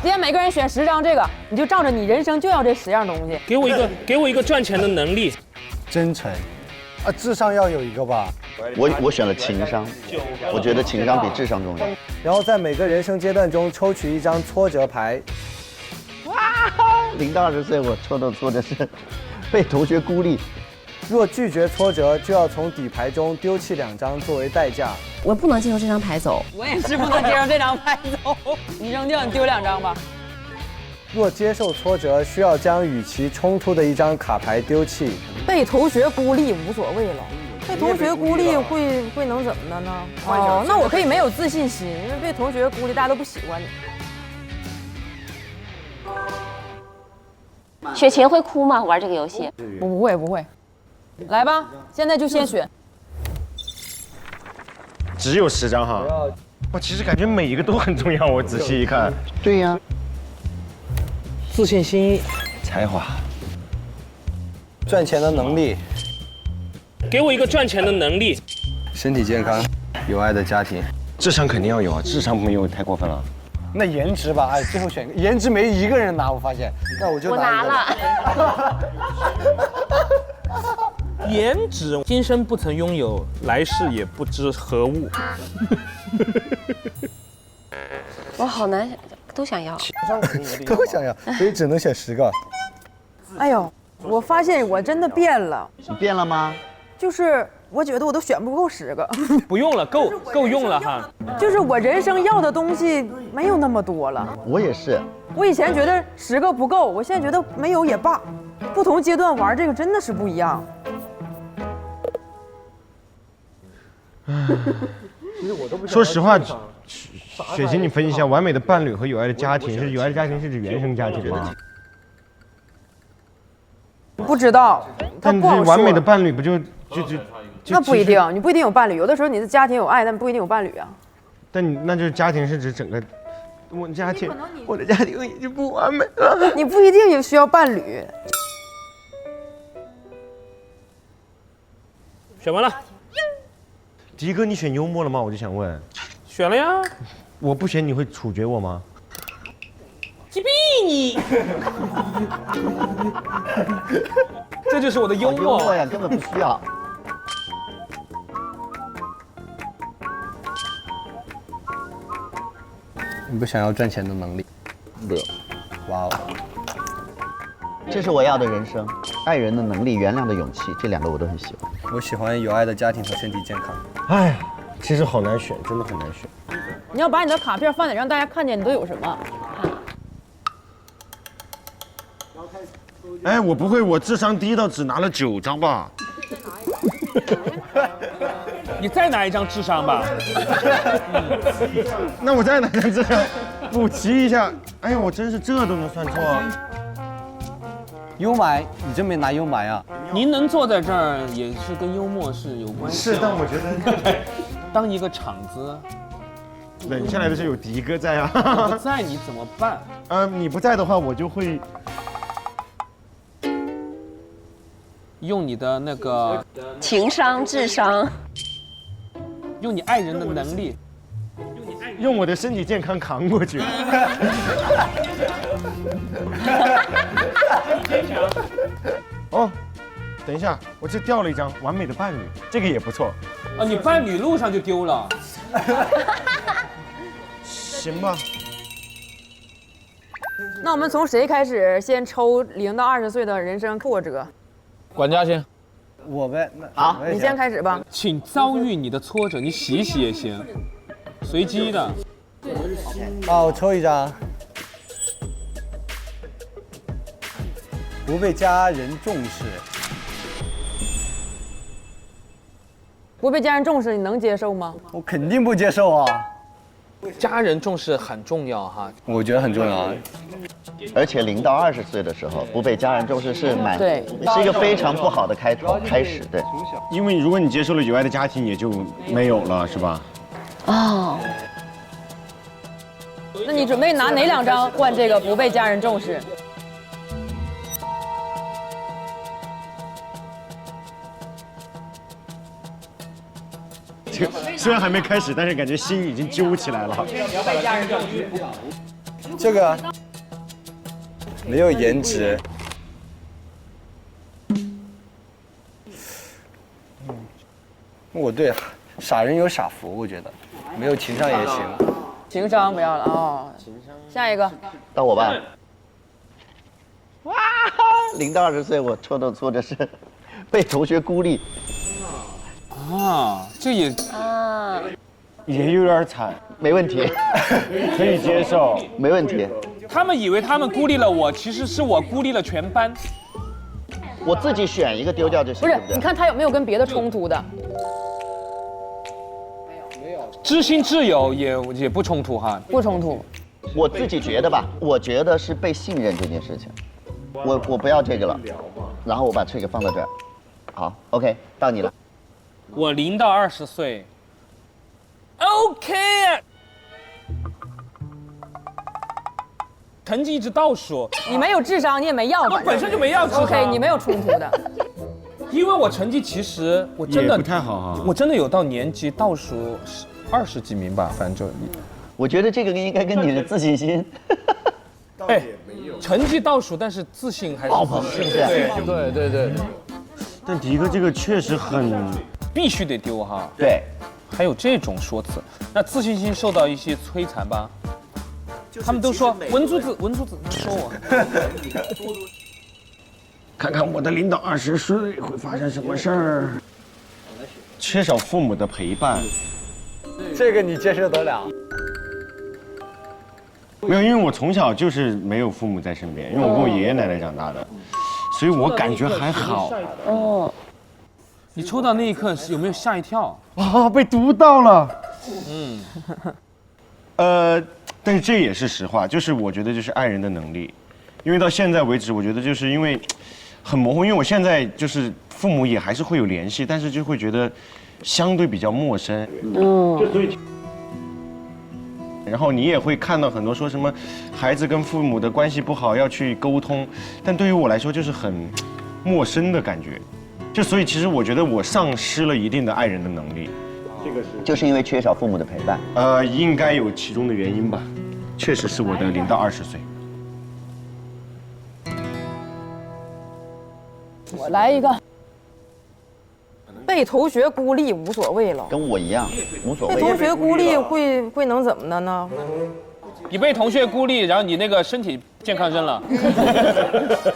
今天每个人选10张这个，你就照着你人生就要这10样东西。给我一个赚钱的能力。真诚，啊，智商要有一个吧。我选了情商，我觉得情商比智商重要。然后在每个人生阶段中抽取1张挫折牌。哇，0到20岁我抽的是被同学孤立。若拒绝挫折，就要从底牌中丢弃2张作为代价。我不能接受这张牌走。我也是不能接受这张牌走，你扔掉，你丢2张吧。若接受挫折，需要将与其冲突的1张卡牌丢弃。被同学孤立无所谓了。被同学孤立会能怎么的呢？哦，那我可以没有自信心，因为被同学孤立，大家都不喜欢你。雪晴会哭吗？玩这个游戏？不会。来吧，现在就先选。只有10张哈。我其实感觉每一个都很重要，我仔细一看。对呀。自信心、才华、赚钱的能力。给我一个赚钱的能力。身体健康，有爱的家庭。智商肯定要有啊，智商没有太过分了。那颜值吧，哎，最后选个颜值没一个人拿，我发现。那我就拿了。颜值，今生不曾拥有，来世也不知何物。我好难，都想要。都想要，所以只能选10个。哎呦，我发现我真的变了。你变了吗？就是我觉得我都选不够10个。不用了，够用了哈。就是我人生要的东西没有那么多了。我也是。我以前觉得10个不够，我现在觉得没有也罢。不同阶段玩这个真的是不一样。说实话，雪琴，你分析一下，完美的伴侣和有爱的家庭，是有爱的家庭是指原生家庭吗？不知道，但是完美的伴侣不就那不一定，你不一定有伴侣，有的时候你的家庭有爱，但不一定有伴侣啊。但你那就是家庭是指整个，我的家庭已经不完美了。你不一定有需要伴侣。选完了。迪哥，你选幽默了吗？我就想问。选了呀。我不选你会处决我吗？击毙你！这就是我的幽默。幽默呀，根本不需要。你不想要赚钱的能力？不。哇哦，这是我要的人生，爱人的能力，原谅的勇气，这2个我都很喜欢。我喜欢有爱的家庭和身体健康。哎，其实好难选，真的很难选。你要把你的卡片放哪，让大家看见你都有什么。哎，我不会，我智商低到只拿了9张吧？你再拿一张智商吧。那我再拿张智商补齐一下。哎呀，我真是这都能算错。幽霾，你真没拿幽霾啊？您能坐在这儿，也是跟幽默是有关系。是，但我觉得当一个场子冷下来的是有迪哥在啊。我不在你怎么办？你不在的话，我就会用你的那个情商、智商，用你爱人的能力，用我的身体健康扛过去。哦，等一下，我这掉了一张完美的伴侣，这个也不错。啊，你伴侣路上就丢了。行吧。那我们从谁开始？先抽0到20岁的人生挫折。管家先。我呗。好，你先开始吧。请遭遇你的挫折，你洗洗也行，随机的。我抽一张。不被家人重视。不被家人重视，你能接受吗？我肯定不接受啊！家人重视很重要哈，我觉得很重要啊。而且0到20岁的时候不被家人重视是对，是一个非常不好的开始。对，因为如果你接受了有爱的家庭，也就没有了，是吧？哦。那你准备拿哪2张换这个不被家人重视？虽然还没开始，但是感觉心已经揪起来了。被家人重视。这个没有颜值。我对傻人有傻福，我觉得没有情商也行。情商不要了哦。下一个，到我吧。哇，0到20岁我抽到挫折是被同学孤立。啊，这也也有点惨，没问题，可以接受，没问题。他们以为他们孤立了我，其实是我孤立了全班。我自己选一个丢掉就行，不是对不对？你看他有没有跟别的冲突的？知心挚友也不冲突哈，不冲突。我自己觉得吧，我觉得是被信任这件事情，我不要这个了，然后我把这个放到这儿。好 ，OK， 到你了。我0到20岁 ，OK， 成绩一直倒数。你没有智商，你也没要，我本身就没要智商。OK， 你没有冲突的。因为我成绩其实我真的不太好啊，我真的有到年级倒数20几名吧，反正就。我觉得这个应该跟你的自信心。哎，成绩倒数，但是自信还是是不是？对。但迪哥这个确实很必须得丢哈。对，还有这种说辞，那自信心受到一些摧残吧。他们都说文珠子，你说我。看看我的0到20岁会发生什么事儿。缺少父母的陪伴，这个你接受得了？没有，因为我从小就是没有父母在身边，因为我跟我爷爷奶奶长大的，所以我感觉还好。哦，你抽到那一刻是有没有吓一跳？啊，被读到了。但是这也是实话，就是我觉得就是爱人的能力，因为到现在为止，我觉得就是因为很模糊，因为我现在就是父母也还是会有联系，但是就会觉得相对比较陌生。就所以。然后你也会看到很多说什么孩子跟父母的关系不好要去沟通，但对于我来说就是很陌生的感觉，就所以其实我觉得我丧失了一定的爱人的能力，这个就是因为缺少父母的陪伴。应该有其中的原因吧，确实是我的0到20岁。我来一个，被同学孤立无所谓了。跟我一样，无所谓。被同学孤立会能怎么的呢？你被同学孤立，然后你那个身体健康扔了，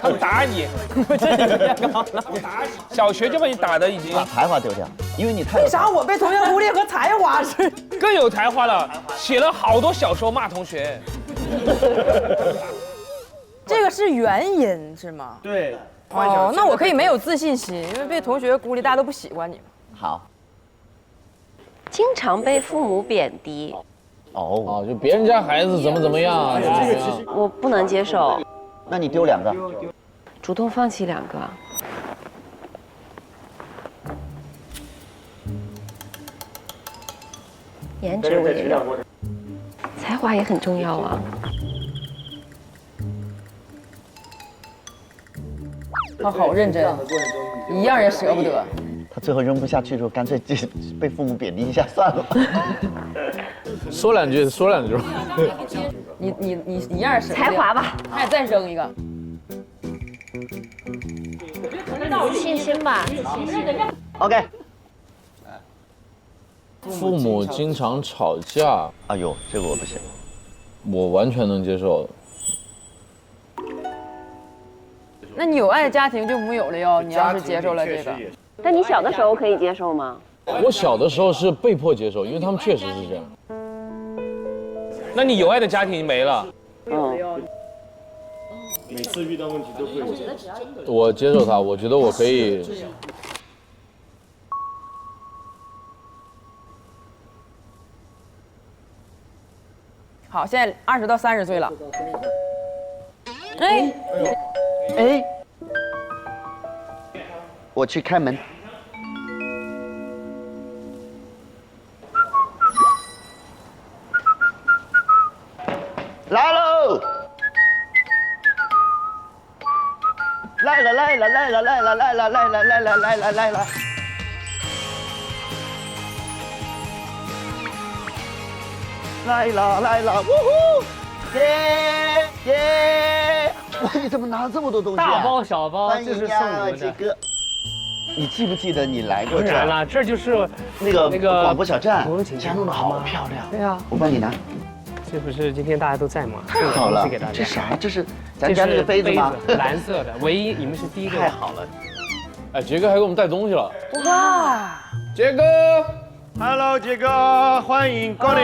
他们打你，身体健康了，打你，小学就把你打的已经把才华丢掉，因为你太……为啥我被同学孤立和才华是更有才华了？写了好多小说骂同学。这个是原因是吗？对。哦，那我可以没有自信心，因为被同学孤立，大家都不喜欢你。好。经常被父母贬低。哦，就别人家孩子怎么样啊？我不能接受。那你丢2个。主动放弃2个。颜值为肉，才华也很重要啊。他好认真，一样也舍不得。他最后扔不下去的时候，干脆被父母贬低一下算了。说两句。你一样舍不得。才华吧，还再扔一个。自信心吧，自信心。OK。父母经常吵架，哎呦，这个我不行。我完全能接受。那你有爱的家庭就没有了哟。你要是接受了这个，但你小的时候可以接受吗？我小的时候是被迫接受，因为他们确实是这样。那你有爱的家庭没了？每次遇到问题都会。我接受他，我觉得我可以。好，现在20到30岁了。哎。我去开门。来喽！来了！来了！呜呼！耶！哇，你怎么拿这么多东西啊？大包小包，欢迎这是送呀，你的。杰哥。你记不记得你来过这儿？当然了，这就是那个广播小站，家弄得好漂亮。对呀，我帮你拿。这不是今天大家都在吗？太好了，给大家。这啥？这是咱家那个杯子吗？蓝色的，唯一你们是第一个。太好了。哎，杰哥还给我们带东西了。哇！杰哥 ，Hello， 杰哥，欢迎光临。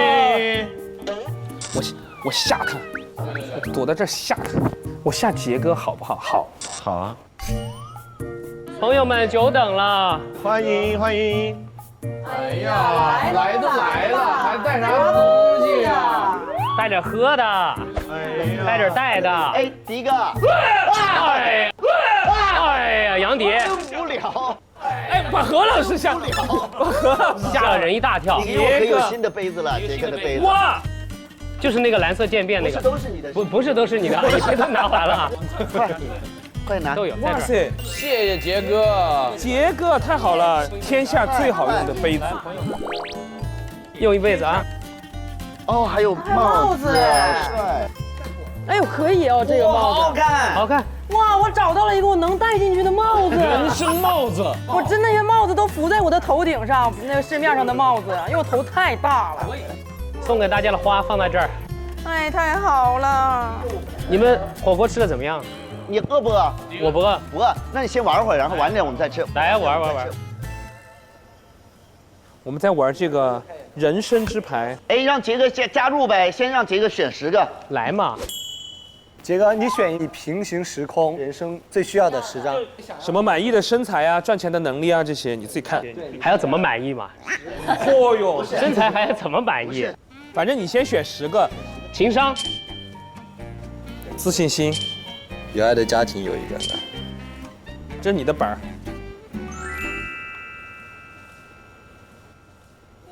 我吓他，我躲在这儿吓他。我吓杰哥好不好？好啊。朋友们，久等了，欢迎。哎呀，来都来了，还带啥东西啊？带点喝的，带点带的。哎，第一个。哎呀，杨迪。无聊。哎，把何老师吓了人一大跳。你可有新的杯子了，杰哥的杯子。哇！就是那个蓝色渐变那个。都是你的。不是都是你的，你都拿完了。快拿！都有。哇塞，谢谢杰哥。杰哥太好了，天下最好用的杯子。用一辈子啊。哦，还有帽子，帅。哎呦，可以哦，这个帽子好看，好看。哇，我找到了一个我能戴进去的帽子，人生帽子。我真那些帽子都浮在我的头顶上，那个市面上的帽子，因为我头太大了。送给大家的花放在这儿。哎，太好了。你们火锅吃的怎么样？你饿不饿？我不饿。不饿，那你先玩会儿，然后晚点我们再吃。来玩。我们在玩这个人生之牌。哎，让杰哥加入呗，先让杰哥选10个。来嘛。杰哥，你选你平行时空人生最需要的10张。什么满意的身材啊，赚钱的能力啊，这些你自己看。还要怎么满意嘛？嚯哟，身材还要怎么满意？反正你先选10个。情商、自信心、有爱的家庭有一个呢。这是你的本儿。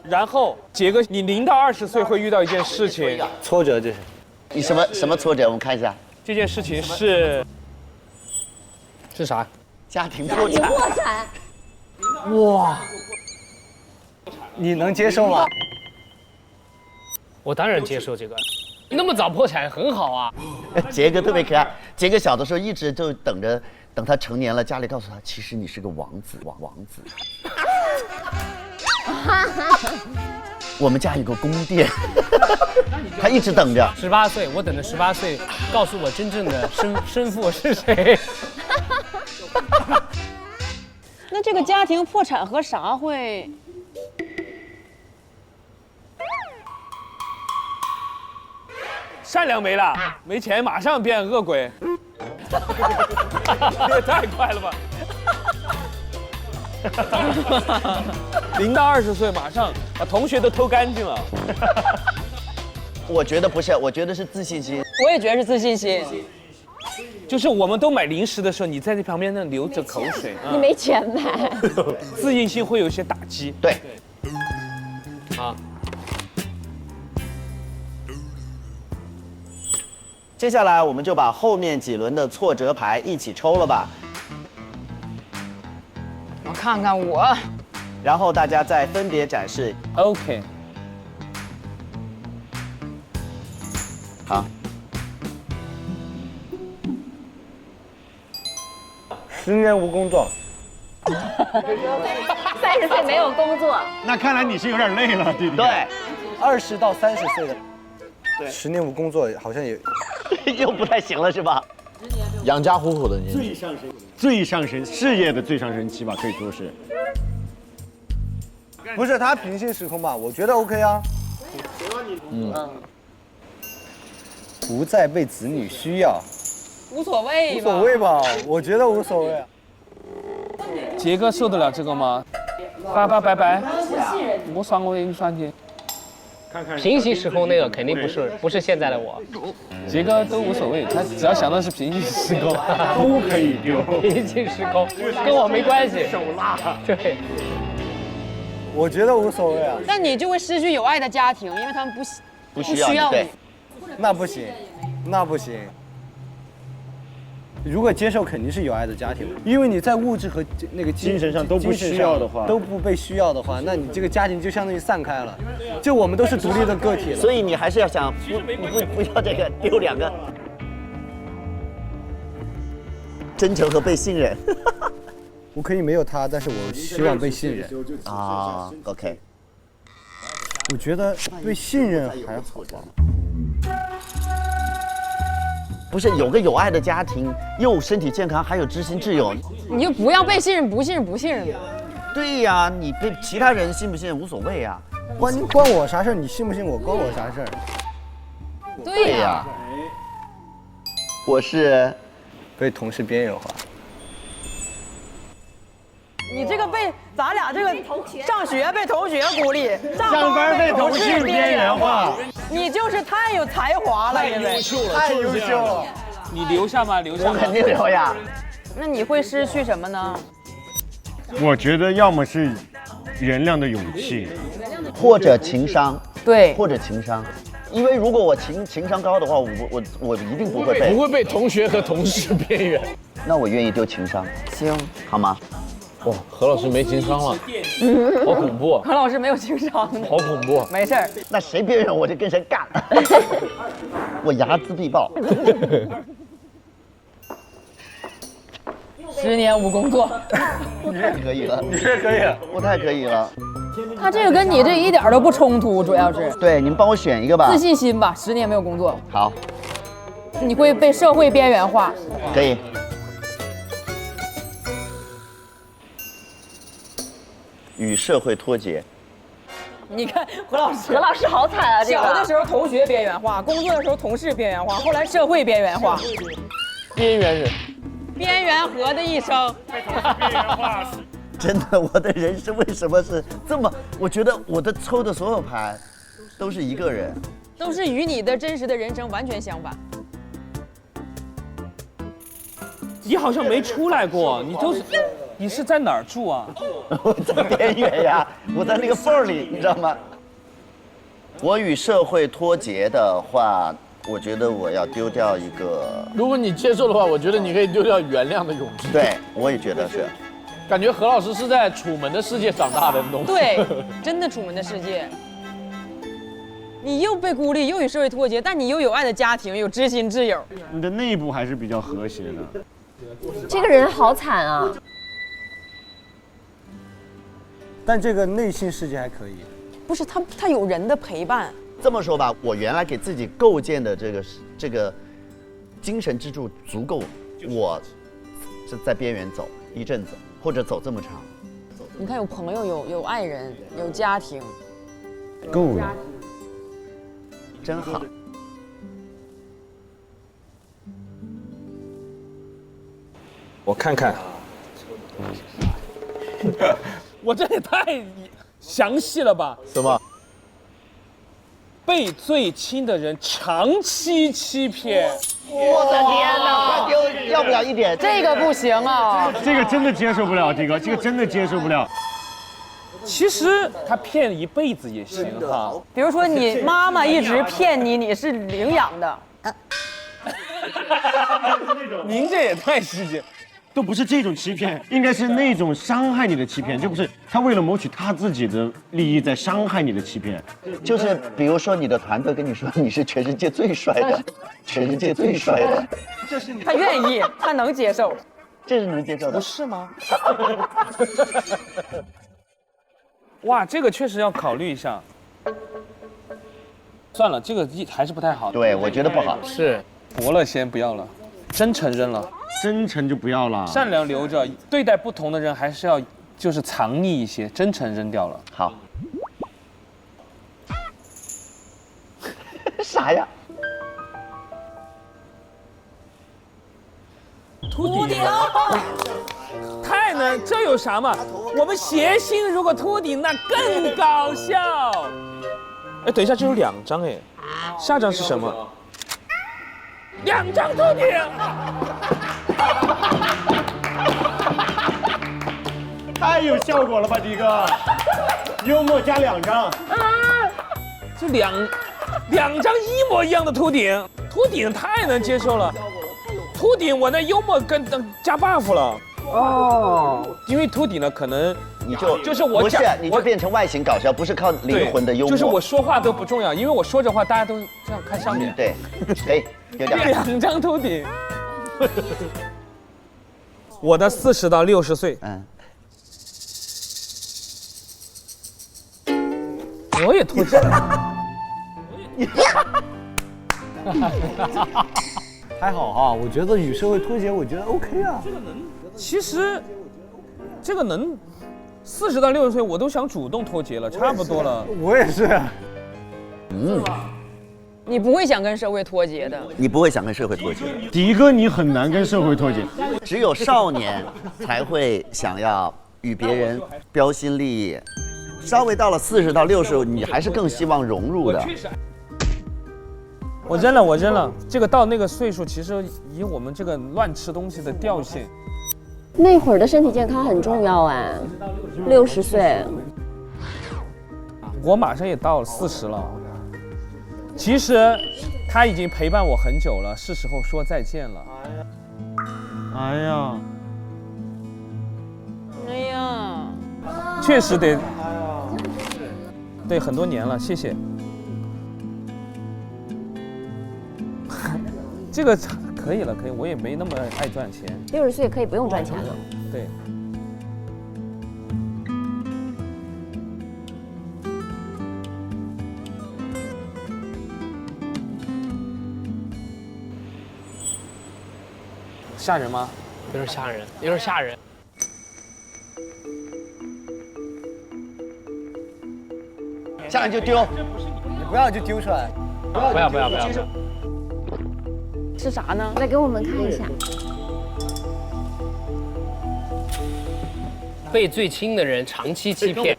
然后，杰哥，你0到20岁会遇到一件事情，挫折，这是。你什么挫折？我们看一下。这件事情是啥？家庭破产。破产。哇，你能接受吗？我当然接受这个，那么早破产很好啊。杰哥特别可爱，杰哥小的时候一直就等他成年了，家里告诉他，其实你是个王子，王子。我们家有个宫殿，他一直等着。18岁，我等着18岁，告诉我真正的生父是谁。那这个家庭破产和啥会？善良没了，没钱马上变恶鬼，这也太快了吧！0到20岁马上把同学都偷干净了。我觉得不是，我觉得是自信心。我也觉得是自信心。就是我们都买零食的时候，你在那旁边那流着口水，你没钱买，自信心会有一些打击。对，好。接下来我们就把后面几轮的挫折牌一起抽了吧。我看看我，然后大家再分别展示。OK。好。 10年无工作，30岁没有工作。那看来你是有点累了，弟弟。对，20到30岁的，对，10年无工作好像也又不太行了，是吧？养家糊口的年纪，最上升事业的最上升期吧，可以说是。不是他平行时空吧？我觉得 OK 啊。不再被子女需要。 无所谓吧，无所谓吧，我觉得无所谓啊。杰哥受得了这个吗？拜拜，我算我给你算去。平行时空那个肯定不是现在的我。杰哥都无所谓，他只要想到是平行时空，都可以丢。平行时空跟我没关系。手拉。对。我觉得无所谓啊。但你就会失去有爱的家庭，因为他们不需要你。那不行，那不行。 如果接受肯定是有爱的家庭，因为你在物质和那个精神上都不需要的话，都不被需要的话，那你这个家庭就相当于散开了，就我们都是独立的个体了。所以你还是要想不要这个丢2个，真诚和被信任。我可以没有他，但是我希望被信任。啊 ，OK。我觉得被信任还好吧。 不是有个有爱的家庭，又身体健康，还有知心挚友，你就不要被信任，不信任不信任。对呀，你被其他人信不信无所谓啊，关我啥事儿？你信不信我关我啥事儿？对呀，我是被同事边缘化。你这个被咱俩这个上学被同学孤立，上班被同事边缘化。 你就是太有才华了，太优秀了，太优秀了。你留下吗？留下。我肯定留呀。那你会失去什么呢？我觉得要么是原谅的勇气，或者情商。对，或者情商。因为如果我情商高的话，我一定不会被同学和同事边缘。那我愿意丢情商。行，好吗？ 哇，何老师没情商了，好恐怖！何老师没有情商，好恐怖。没事儿，那谁边缘我就跟谁干，我睚眦必报。10年无工作，你也可以了，你也可以，我太可以了。他这个跟你这一点都不冲突，主要是。对，你们帮我选一个吧。自信心吧，10年没有工作。好。你会被社会边缘化。可以。 与社会脱节。你看何老师，何老师好惨啊！这个小的时候同学边缘化，工作的时候同事边缘化，后来社会边缘化。边缘人，边缘河的一生。真的，我的人生为什么是这么？我觉得我的抽的所有牌，都是一个人，都是与你的真实的人生完全相反。你好像没出来过，你是在哪儿住啊？我在边缘呀，我在那个缝里，你知道吗？我与社会脱节的话，我觉得我要丢掉一个。如果你接受的话，我觉得你可以丢掉原谅的勇气。对，我也觉得是。感觉何老师是在楚门的世界长大的那种。对，真的楚门的世界。你又被孤立，又与社会脱节，但你又有爱的家庭，有知心挚友。你的内部还是比较和谐的。这个人好惨啊！但这个内心世界还可以。不是他有人的陪伴。这么说吧，我原来给自己构建的这个精神支柱足够，我是在边缘走一阵子，或者走这么长。你看，有朋友，有爱人，有家庭，够了，真好。我看看，我这也太详细了吧？什么？被最亲的人长期欺骗。我的天哪！快丢，要不了一点。这个不行啊！这个真的接受不了，这个真的接受不了。其实他骗一辈子也行哈。比如说你妈妈一直骗你，你是领养的。您这也太细节。都不是这种欺骗，应该是那种伤害你的欺骗，就不是他为了谋取他自己的利益在伤害你的欺骗。就是比如说你的团队跟你说你是全世界最帅的，全世界最帅的，他愿意，他能接受，这是能接受的，不是吗？哇，这个确实要考虑一下。算了，这个还是不太好。对，我觉得不好。是，伯乐先不要了，真诚扔了。真诚就不要了，善良留着，对待不同的人还是要就是藏匿一些，真诚扔掉了。好。啥呀？秃顶，太难，这有啥嘛？我们谐星如果秃顶，那更搞笑。哎，等一下，这有2张哎，下张是什么？2张秃顶。太有效果了吧，迪哥！幽默加2张，这两张一模一样的秃顶，秃顶太能接受了。秃顶我那幽默跟加 buff 了哦，因为秃顶呢，可能你就是我不是你就变成外形搞笑，不是靠灵魂的幽默。就是我说话都不重要，因为我说着话大家都这样看上面。对，哎，有点2张秃顶。我的40到60岁，我也秃顶了。还好哈，我觉得与社会脱节，我觉得 OK 啊。其实，这个能40到60岁，我都想主动脱节了，差不多了。我也是。你不会想跟社会脱节的。你不会想跟社会脱节的。迪哥，你很难跟社会脱节。只有少年才会想要与别人标新立异，稍微到了40到60，你还是更希望融入的。我扔了。这个到那个岁数，其实以我们这个乱吃东西的调性，那会儿的身体健康很重要哎。60岁，我马上也到了40了。其实他已经陪伴我很久了，是时候说再见了。哎呀，哎呀，确实得，对，很多年了，谢谢。这个可以了，可以，我也没那么爱赚钱。60岁可以不用赚钱了。对。吓人吗？有点吓人，有点吓人。下来就丢，你不要就丢出来。不要。是啥呢？来给我们看一下。被最亲的人长期欺骗。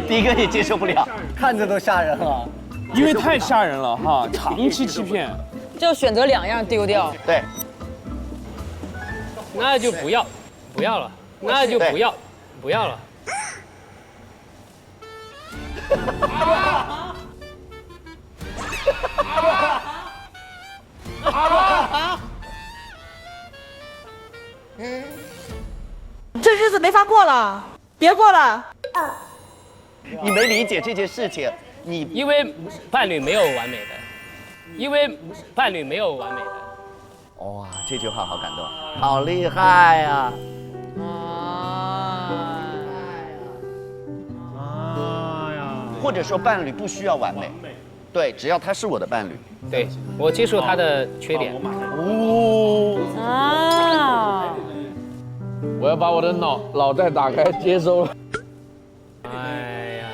第一个也接受不了。看着都吓人了。因为太吓人了哈，长期欺骗，就选择2样丢掉。对，那就不要了，那就不要了。这日子没法过了，别过了。你没理解这件事情，因为伴侣没有完美的，因为伴侣没有完美的。哇，这句话好感动，好厉害呀！或者说伴侣不需要完美，对，只要他是我的伴侣，对我接受他的缺点。我要把我的脑袋打开接收了。哎呀，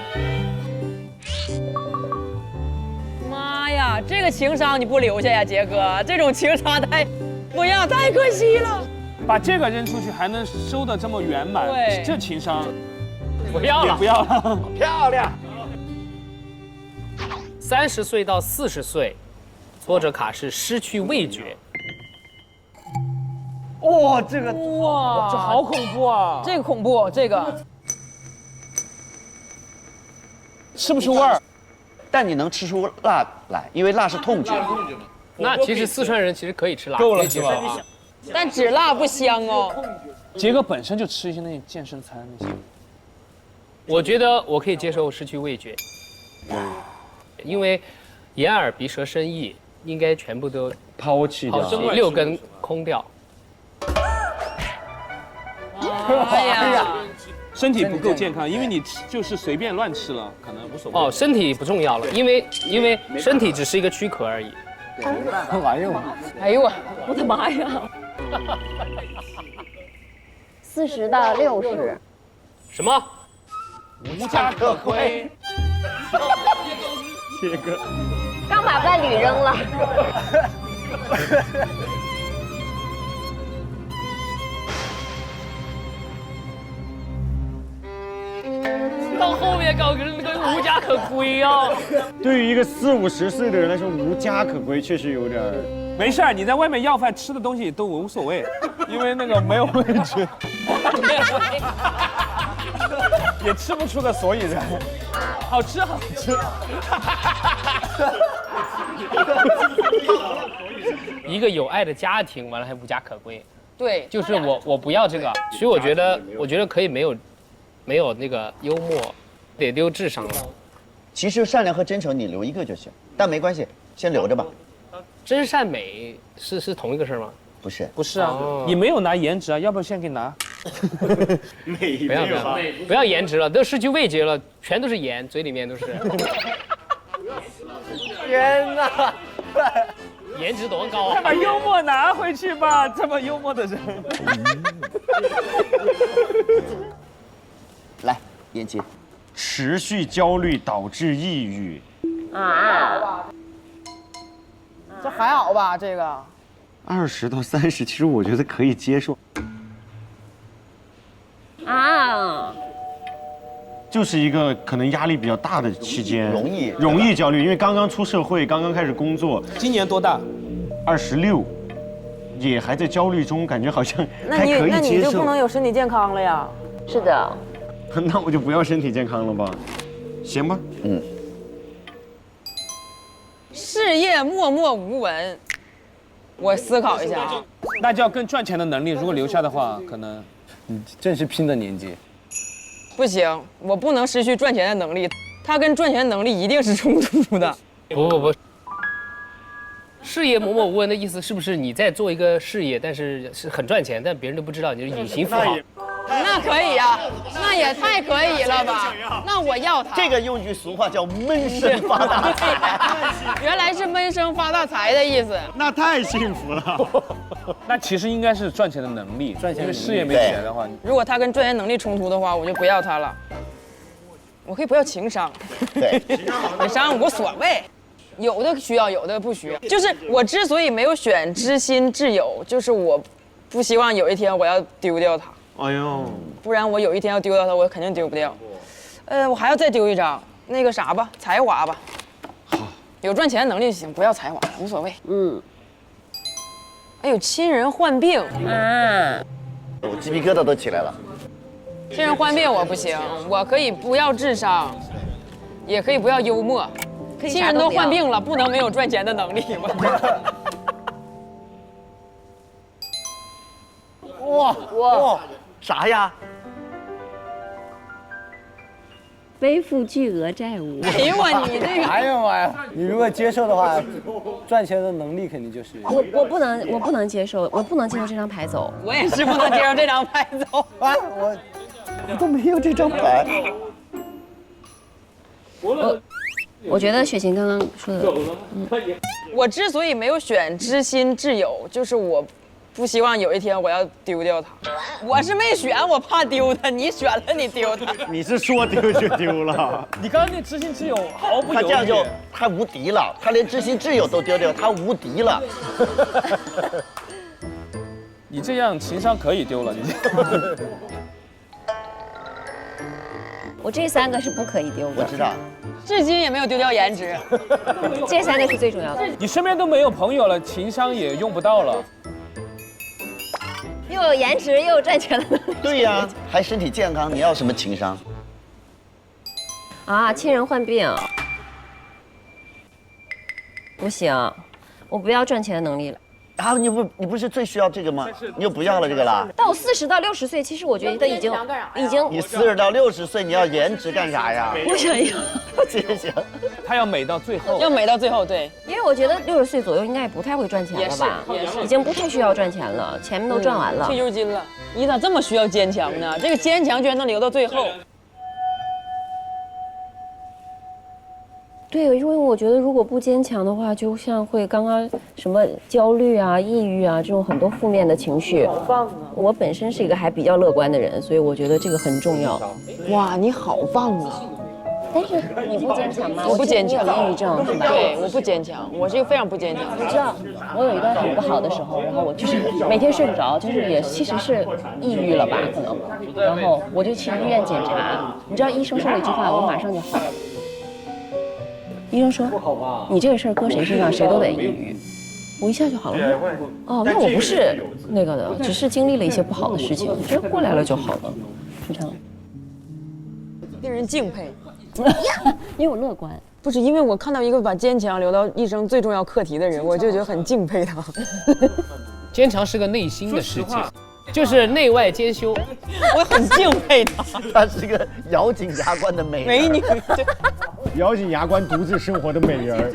妈呀，这个情商你不留下呀，杰哥，这种情商太可惜了。把这个扔出去还能收得这么圆满，对，这情商不要了，不要了，漂亮。30岁到40岁，挫折卡是失去味觉。哇，这个哇，这好恐怖啊！这个恐怖，这个吃不出味儿，但你能吃出辣来，因为辣是痛觉。那其实四川人其实可以吃辣，够了是吧？但只辣不香哦。杰哥本身就吃一些那些健身餐那些。我觉得我可以接受失去味觉，因为眼耳鼻舌身意应该全部都抛弃掉，6根空掉。哎呀，身体不够健康，因为你就是随便乱吃了，可能无所谓。哦，身体不重要了，因为身体只是一个躯壳而已。干嘛用？哎呦我的妈呀！40到60。什么？无家可归。杰哥，刚把伴侣扔了。到后面搞个那个无家可归啊！对于一个40、50岁的人来说，无家可归确实有点。没事儿，你在外面要饭吃的东西都无所谓，因为那个没有味觉，也吃不出个所以然。好吃好吃。一个有爱的家庭，完了还无家可归。对，就是我不要这个，所以我觉得可以没有那个幽默，得丢智商了。其实善良和真诚你留一个就行，但没关系，先留着吧。真善美是同一个事吗？不是，不是啊，你没有拿颜值啊，要不要先给你拿？不要颜值了，都失去味觉了，全都是盐，嘴里面都是。天哪！颜值多高啊！快把幽默拿回去吧，这么幽默的人。来，眼睛。持续焦虑导致抑郁。啊。这还好吧？这个。 20到30，其实我觉得可以接受。啊，就是一个可能压力比较大的期间，容易焦虑，因为刚刚出社会，刚刚开始工作。今年多大？26，也还在焦虑中，感觉好像还可以接受。那你就不能有身体健康了呀？是的。那我就不要身体健康了吧？行吧，嗯。事业默默无闻。 我思考一下啊，那就要跟赚钱的能力，如果留下的话，可能你正是拼的年纪。不行，我不能失去赚钱的能力，它跟赚钱能力一定是冲突的。不，事业默默无闻的意思是不是你在做一个事业，但是很赚钱，但别人都不知道，你是隐形富豪？那可以呀，那也太可以了吧？那我要它。这个用句俗话叫闷声发大财。原来是闷声发大财的意思。那太幸福了。那其实应该是赚钱的能力，因为事业没起来的话，如果它跟赚钱能力冲突的话，我就不要它了。我可以不要情商，对，情商无所谓，有的需要，有的不需要。就是我之所以没有选知心挚友，就是我不希望有一天我要丢掉它。 哎呦，不然我有一天要丢掉它，我肯定丢不掉。我还要再丢一张。那个啥吧，才华吧。好，有赚钱能力就行，不要才华，无所谓。哎呦，亲人患病啊！我鸡皮疙瘩都起来了。亲人患病我不行，我可以不要智商，也可以不要幽默。亲人都患病了，不能没有赚钱的能力。哇，啥呀？背负巨额债务。哎呦我，你这个！哎呀妈呀！你如果接受的话，赚钱的能力肯定就是。我不能接受，我不能接受这张牌走。我也是不能接受这张牌走。啊，我都没有这张牌。我觉得雪晴刚刚说的，我之所以没有选知心挚友，就是我不希望有一天我要丢掉它。我是没选，我怕丢它，你选了你丢它。你是说丢就丢了？你刚刚那知心挚友毫不犹豫，他这样就他无敌了，他连知心挚友都丢掉，他无敌了。你这样情商可以丢了，你这。我这3个是不可以丢的。我知道。至今也没有丢掉颜值，这3个是最重要的。你身边都没有朋友了，情商也用不到了。又有颜值，又有赚钱的能力。对呀，还身体健康，你要什么情商？啊，亲人患病，不行，我不要赚钱的能力了。啊，你不是最需要这个吗？你又不要了这个了？到40到60岁，其实我觉得已经。你40到60岁，你要颜值干啥呀？我想要，行。他要美到最后。要美到最后，对。因为我觉得60岁左右应该也不太会赚钱了吧？也是，已经不太需要赚钱了，前面都赚完了。退休金了，你咋这么需要坚强呢？这个坚强居然能留到最后。对，因为我觉得如果不坚强的话，就像会刚刚什么焦虑啊、抑郁啊这种很多负面的情绪。好棒啊！我本身是一个还比较乐观的人，所以我觉得这个很重要。哇，你好棒啊！但是你不坚强吗？我不坚强，抑郁症是吧？对，我不坚强，我是一个非常不坚强。你知道，我有一段很不好的时候，然后我就是每天睡不着，就是也其实是抑郁了吧，可能。然后我就去医院检查，你知道医生说了一句话，我马上就好了。医生说，你这个事儿搁谁身上谁都得抑郁。我一下就好了。哦，那我不是那个的，只是经历了一些不好的事情，只要过来了就好了，是这样。令人敬佩。因为我乐观，不是因为我看到一个把坚强留到一生最重要课题的人，我就觉得很敬佩他。坚强是个内心的事情，就是内外兼修。我很敬佩他，她是个咬紧牙关的美女，咬紧牙关独自生活的美人儿，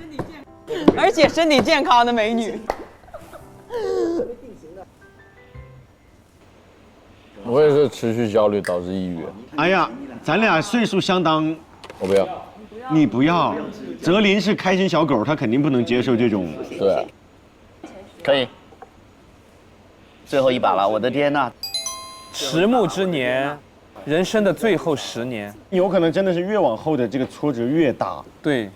而且身体健康的美女。我也是持续焦虑导致抑郁。哎呀，咱俩岁数相当，我不要，你不要。泽林是开心小狗，他肯定不能接受这种。对，可以。最后一把了，我的天呐！迟暮之年，人生的最后10年，有可能真的是越往后的这个挫折越大。对。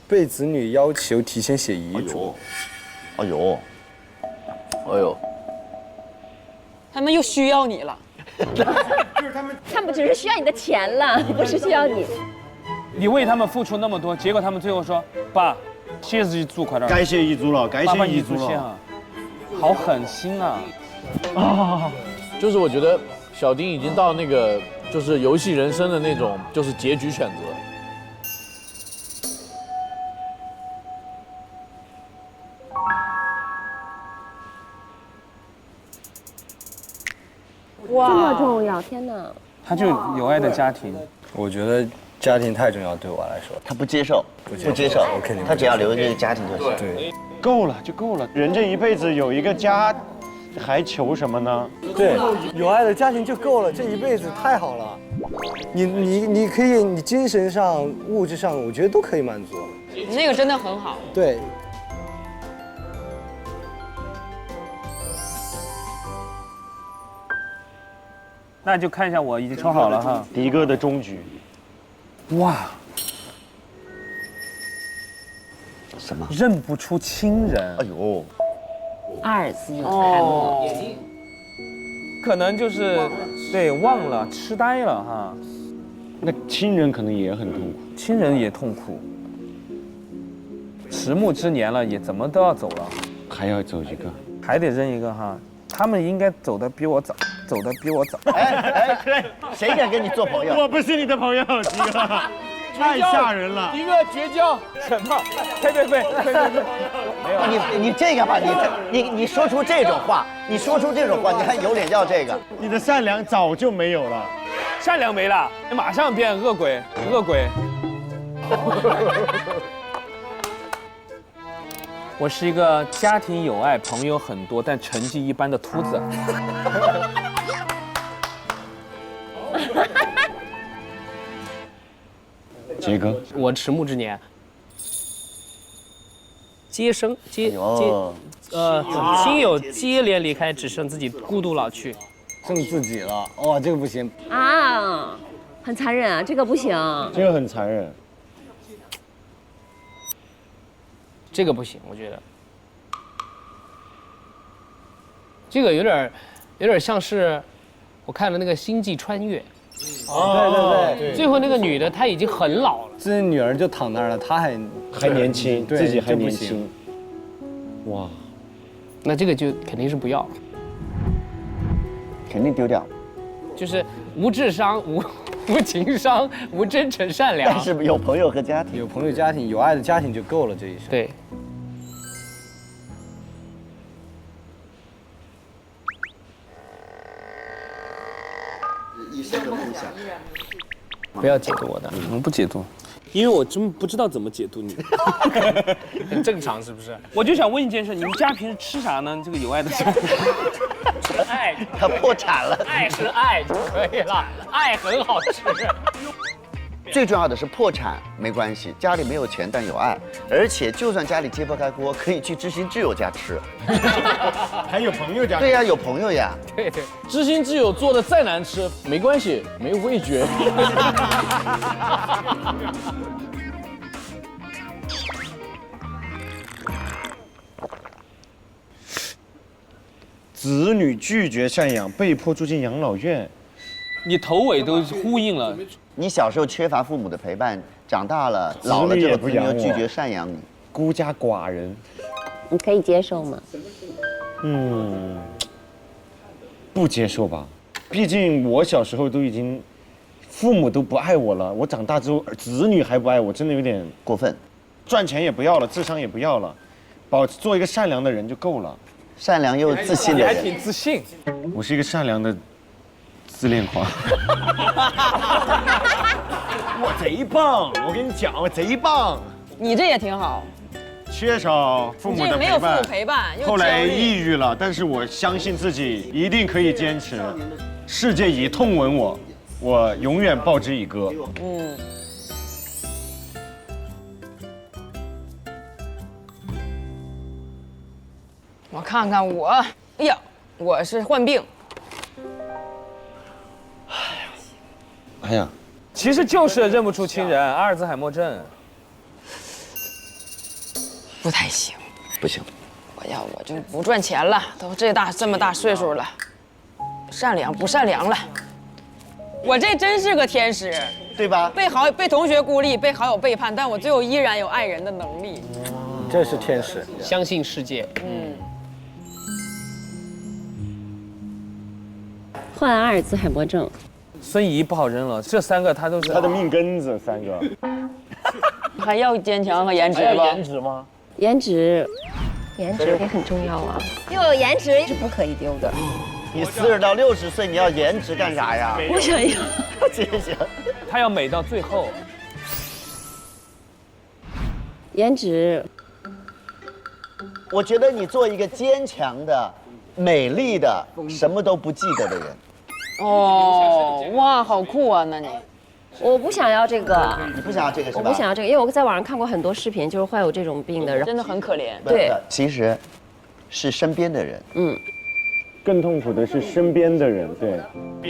被子女要求提前写遗嘱。哎呦，哎呦，他们又需要你了。他们只是需要你的钱了，不是需要你。你为他们付出那么多，结果他们最后说：“爸，歇遗嘱快点。”该歇遗嘱了，该歇遗嘱了。啊，好狠心啊！啊，就是我觉得小丁已经到那个就是游戏人生的那种就是结局选择。哇，这么重要！天哪！他就有爱的家庭，我觉得家庭太重要，对我来说。他不接受，不接受，我肯定。他只要留这个家庭就行。对，够了就够了。人这一辈子有一个家，还求什么呢？对，有爱的家庭就够了，这一辈子太好了。你可以，你精神上、物质上，我觉得都可以满足。你那个真的很好。对。那就看一下，我已经抽好了哈。迪哥的终局。哇！什么？认不出亲人。哎呦！阿尔兹海默。可能就是对忘了痴呆了哈。那亲人可能也很痛苦，亲人也痛苦，迟暮之年了，也怎么都要走了，还要走一个，还得扔一个哈。他们应该走得比我早，走得比我早。谁敢跟你做朋友？我不是你的朋友，鸡哥，太吓人了。一个绝交，什么？呸！没有。你这个吧，你说出这种话，你还有脸要这个？你的善良早就没有了，善良没了，马上变恶鬼。我是一个家庭有爱、朋友很多但成绩一般的秃子。杰哥，我迟暮之年，亲友接连离开，只剩自己孤独老去，剩自己了。哇，这个不行啊，很残忍啊，这个不行。这个很残忍。这个不行，我觉得。这个有点像是我看了那个《星际穿越》。对，最后那个女的她已经很老了，自己女儿就躺那儿了，她还年轻，自己还年轻。哇，那这个就肯定是不要，肯定丢掉。就是无智商、无情商、无真诚善良。但是有朋友和家庭，有朋友家庭有爱的家庭就够了这一生。对。不要解读我的，我不解读，因为我真不知道怎么解读你。很正常是不是？我就想问一件事，你们家平时吃啥呢？这个有爱的时候。爱，他破产了。爱是爱就可以了，爱很好吃。最重要的是破产没关系，家里没有钱但有爱，而且就算家里揭不开锅，可以去知心挚友家吃，还有朋友家。对呀，有朋友呀。对，知心挚友做的再难吃没关系，没味觉。子女拒绝赡养，被迫住进养老院。你头尾都呼应了。你小时候缺乏父母的陪伴，长大了老了之后，子女又拒绝赡养你，孤家寡人，你可以接受吗？不接受吧。毕竟我小时候都已经，父母都不爱我了，我长大之后子女还不爱我，真的有点过分。赚钱也不要了，智商也不要了，做一个善良的人就够了。善良又自信的人，你还挺自信。我是一个善良的自恋狂。我贼棒，我跟你讲，我贼棒。你这也挺好。缺少父母的陪伴，没有父母陪伴，后来抑郁了，但是我相信自己一定可以坚持。世界以痛吻我，我永远报之以歌。我看看我，哎呀，我是患病。哎呀，其实就是认不出亲人，阿尔兹海默症。不太行，不行。我就不赚钱了，都这么大岁数了，善良不善良了。我这真是个天使，对吧？被同学孤立，被好友背叛，但我最后依然有爱人的能力。这是天使，相信世界。患阿尔兹海默症，孙怡不好扔了，这3个他都是他的命根子，3个。还要坚强和颜值吧？颜值吗？颜值也很重要啊，又有颜值是不可以丢的。你40到60岁，你要颜值干啥呀？我想要，谢谢。他要美到最后。颜值，我觉得你做一个坚强的、美丽的、什么都不记得的人。哦，哇，好酷啊！那你，我不想要这个。你不想要这个是吧？我不想要这个，因为我在网上看过很多视频，就是患有这种病的人，真的很可怜。对，其实是身边的人。更痛苦的是身边的人，对。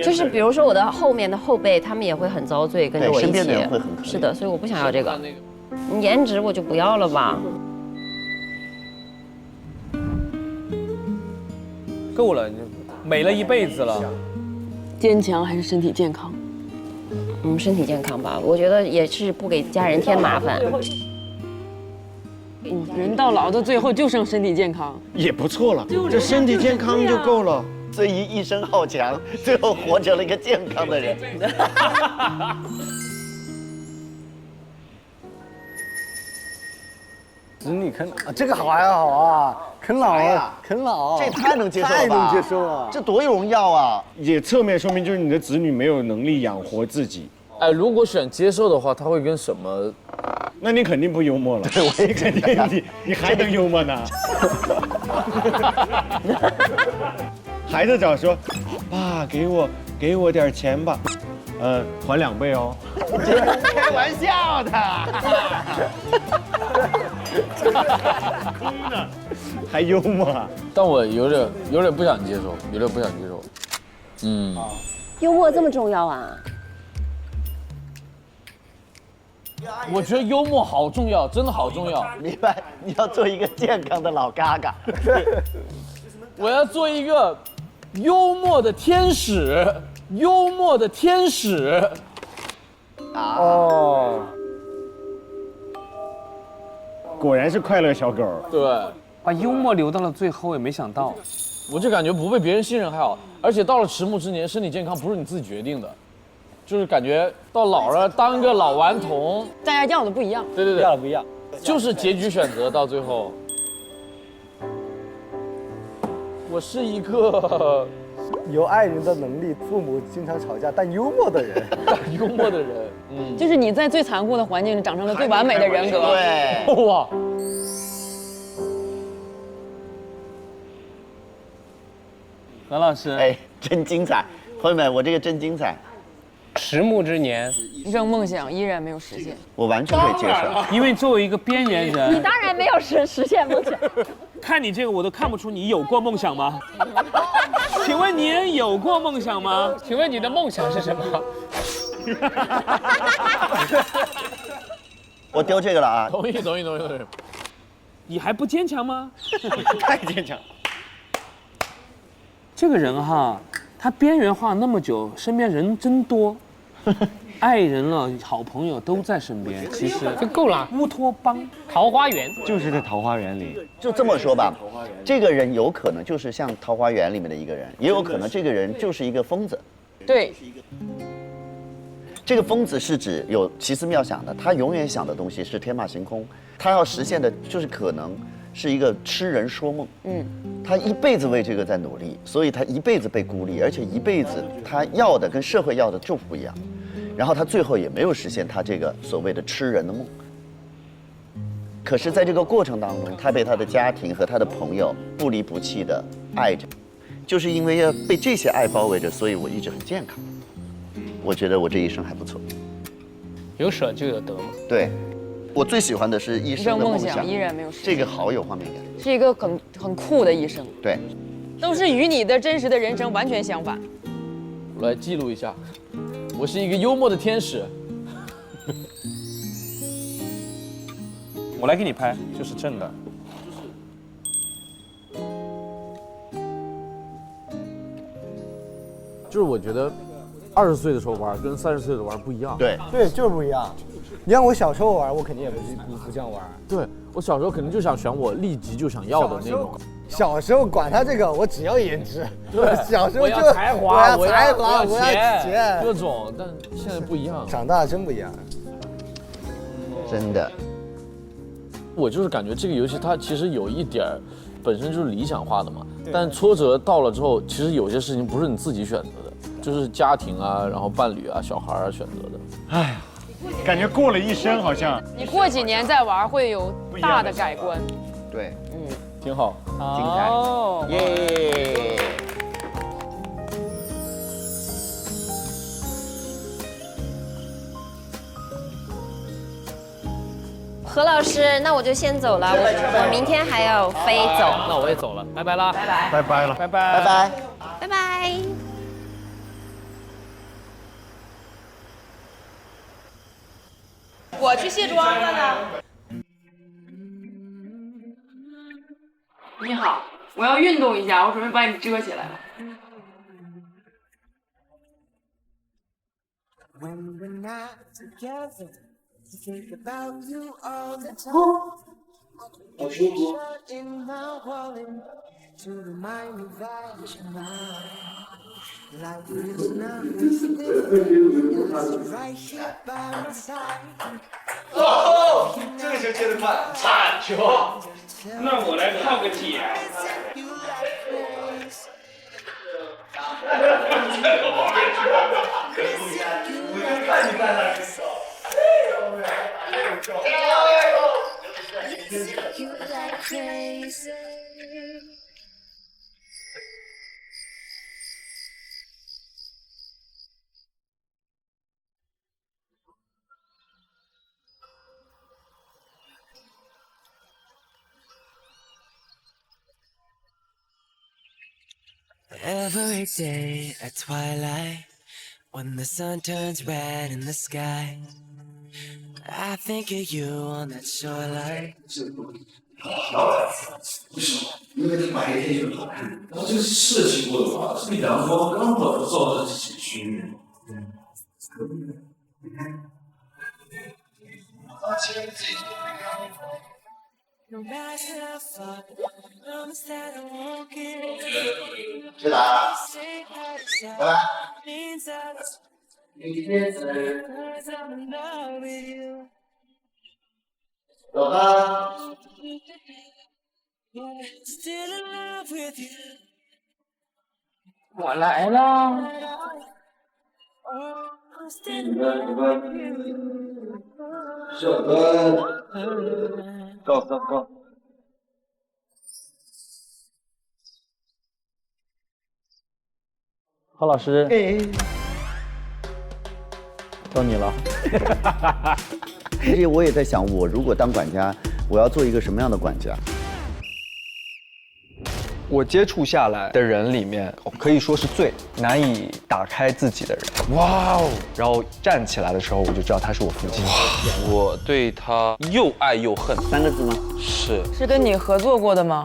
就是比如说我的后面的后辈，他们也会很遭罪，跟着我一起。身边的人会很可怜。是的，所以我不想要这个。颜值我就不要了吧。够了，你美了一辈子了。坚强还是身体健康？身体健康吧，我觉得也是不给家人添麻烦。人到老到最后就剩身体健康，也不错了，这身体健康就够了。所以一生好强，最后活成了一个健康的人。子女啃老，这个好还好啊，啃老啊，啃老，这太能接受了吧？太能接受了，这多有荣耀啊！也侧面说明就是你的子女没有能力养活自己。哎，如果选接受的话，他会跟什么？那你肯定不幽默了。对，我也肯定，你还能幽默呢？孩子早说，爸给我点钱吧，还2倍哦。开玩笑的。哭呢，还幽默啊？但我有点不想接受，有点不想接受。幽默这么重要啊？我觉得幽默好重要，真的好重要。明白，你要做一个健康的老嘎嘎。我要做一个幽默的天使，幽默的天使。哦，果然是快乐小狗。对，把幽默留到了最后，也没想到。我就感觉不被别人信任还好，而且到了迟暮之年，身体健康不是你自己决定的。就是感觉到老了当个老顽童，大家要的不一样。对对对，要的不一样，就是结局选择到最后。我是一个有爱人的能力，父母经常吵架但幽默的人，幽默的人，就是你在最残酷的环境里长成了最完美的人格。对，哇，何老师，哎，真精彩，朋友们，我这个真精彩。迟暮之年，让梦想依然没有实现，我完全可以接受。因为作为一个边缘人，你当然没有实现梦想。看你这个我都看不出你有过梦想吗？请问您有过梦想吗？请问你的梦想是什么？我丢这个了啊！同意。你还不坚强吗？太坚强。这个人哈，他边缘化那么久，身边人真多，爱人了，好朋友都在身边，其实就够了。乌托邦，桃花源就是在桃花源里。就这么说吧，这个人有可能就是像桃花源里面的一个人，也有可能这个人就是一个疯子。对。这个疯子是指有奇思妙想的，他永远想的东西是天马行空，他要实现的就是可能是一个痴人说梦。他一辈子为这个在努力，所以他一辈子被孤立，而且一辈子他要的跟社会要的就不一样，然后他最后也没有实现他这个所谓的痴人的梦。可是在这个过程当中，他被他的家庭和他的朋友不离不弃的爱着，就是因为要被这些爱包围着，所以我一直很健康。我觉得我这一生还不错，有舍就有得嘛。对，我最喜欢的是一生的梦想依然没有实现，这个好有画面感，是一个很酷的一生。对，都是与你的真实的人生完全相反。我来记录一下，我是一个幽默的天使。我来给你拍，就是正的。就是我觉得，20岁的时候玩跟30岁的玩不一样。对，就是不一样。你让我小时候玩，我肯定也不这样玩。对，我小时候肯定就想选我立即就想要的那种。小时候管他这个，我只要颜值。对，小时候就我要才华，我要钱，各种，但现在不一样。长大真不一样，真的。我就是感觉这个游戏它其实有一点儿，本身就是理想化的嘛，但挫折到了之后，其实有些事情不是你自己选择的，就是家庭啊，然后伴侣啊、小孩啊选择的。哎呀，感觉过了一生好像。你过几年再玩会有大的改观。对，挺好，精彩，耶！何老师，那我就先走了，我明天还要飞走。那我也走了，拜拜啦！拜拜，拜拜了，拜拜，拜拜，拜拜。我去卸妆了呢。你好，我要运动一下，我准备把你遮起来。哦，这就接得快，惨球。那我来靠个解。我就看你在那。Every day at twilight, when the sun turns red in the sky, I think of you on that shoreline. 因为他白天就好看，然后这个是设计过的话，是阳光刚好照到这几群。去哪儿？拜拜。走吧。我来了。小哥，go。何老师，到你了。其实我也在想，我如果当管家，我要做一个什么样的管家？我接触下来的人里面，可以说是最难以打开自己的人。哇哦！然后站起来的时候，我就知道他是我父亲。我对他又爱又恨，3个字吗？是跟你合作过的吗？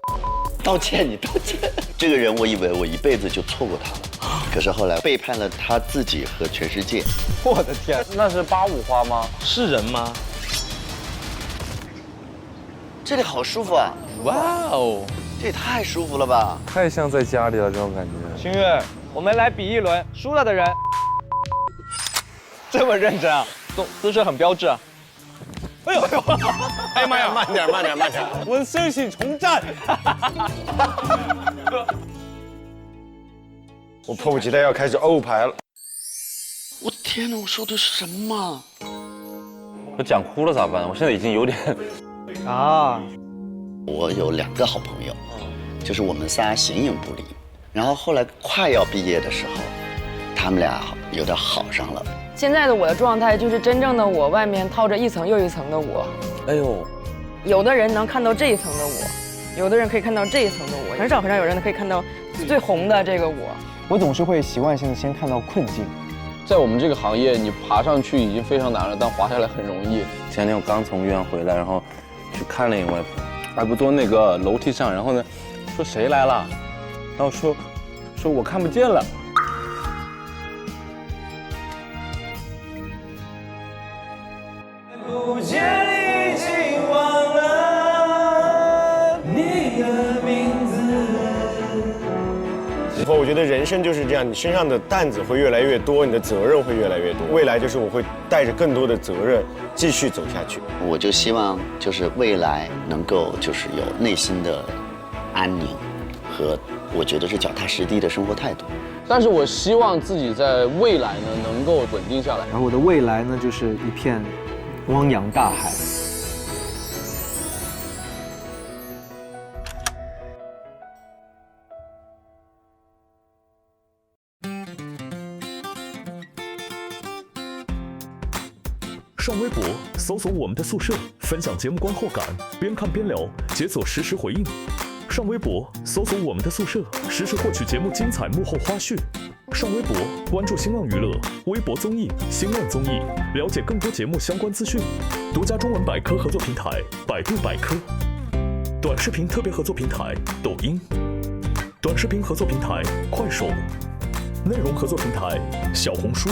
道歉，你道歉。这个人，我以为我一辈子就错过他了，可是后来背叛了他自己和全世界。我的天，那是85花吗？是人吗？这里好舒服啊！哇哦！这也太舒服了吧！太像在家里了，这种感觉。星月，我们来比一轮，输了的人。这么认真啊？姿势很标志啊。哎呦！哎妈呀，慢点。我们身形重战。我迫不及待要开始欧牌了。我天哪！我说的是什么？我讲哭了咋办？我现在已经有点啊。我有2个好朋友，就是我们仨形影不离。然后后来快要毕业的时候，他们俩有点好上了。现在的我的状态就是真正的我，外面套着一层又一层的我。哎呦，有的人能看到这一层的我，有的人可以看到这一层的我，很少有人可以看到最红的这个我。我总是会习惯性的先看到困境。在我们这个行业，你爬上去已经非常难了，但滑下来很容易。前天我刚从医院回来，然后去看了一位。还不坐那个楼梯上，然后呢，说谁来了，然后说我看不见了。不见已经忘了你的名字。以后我觉得人生就是这样，你身上的担子会越来越多，你的责任会越来越多。未来就是我会带着更多的责任继续走下去。我就希望就是未来能够就是有内心的安宁和我觉得是脚踏实地的生活态度。但是我希望自己在未来呢能够稳定下来。然后我的未来呢就是一片汪洋大海。上微博搜索我们的宿舍，分享节目观后感，边看边聊，解锁实时回应。上微博搜索我们的宿舍，实时获取节目精彩幕后花絮。上微博关注新浪娱乐、微博综艺、新浪综艺，了解更多节目相关资讯。独家中文百科合作平台百度百科，短视频特别合作平台抖音，短视频合作平台快手，内容合作平台小红书。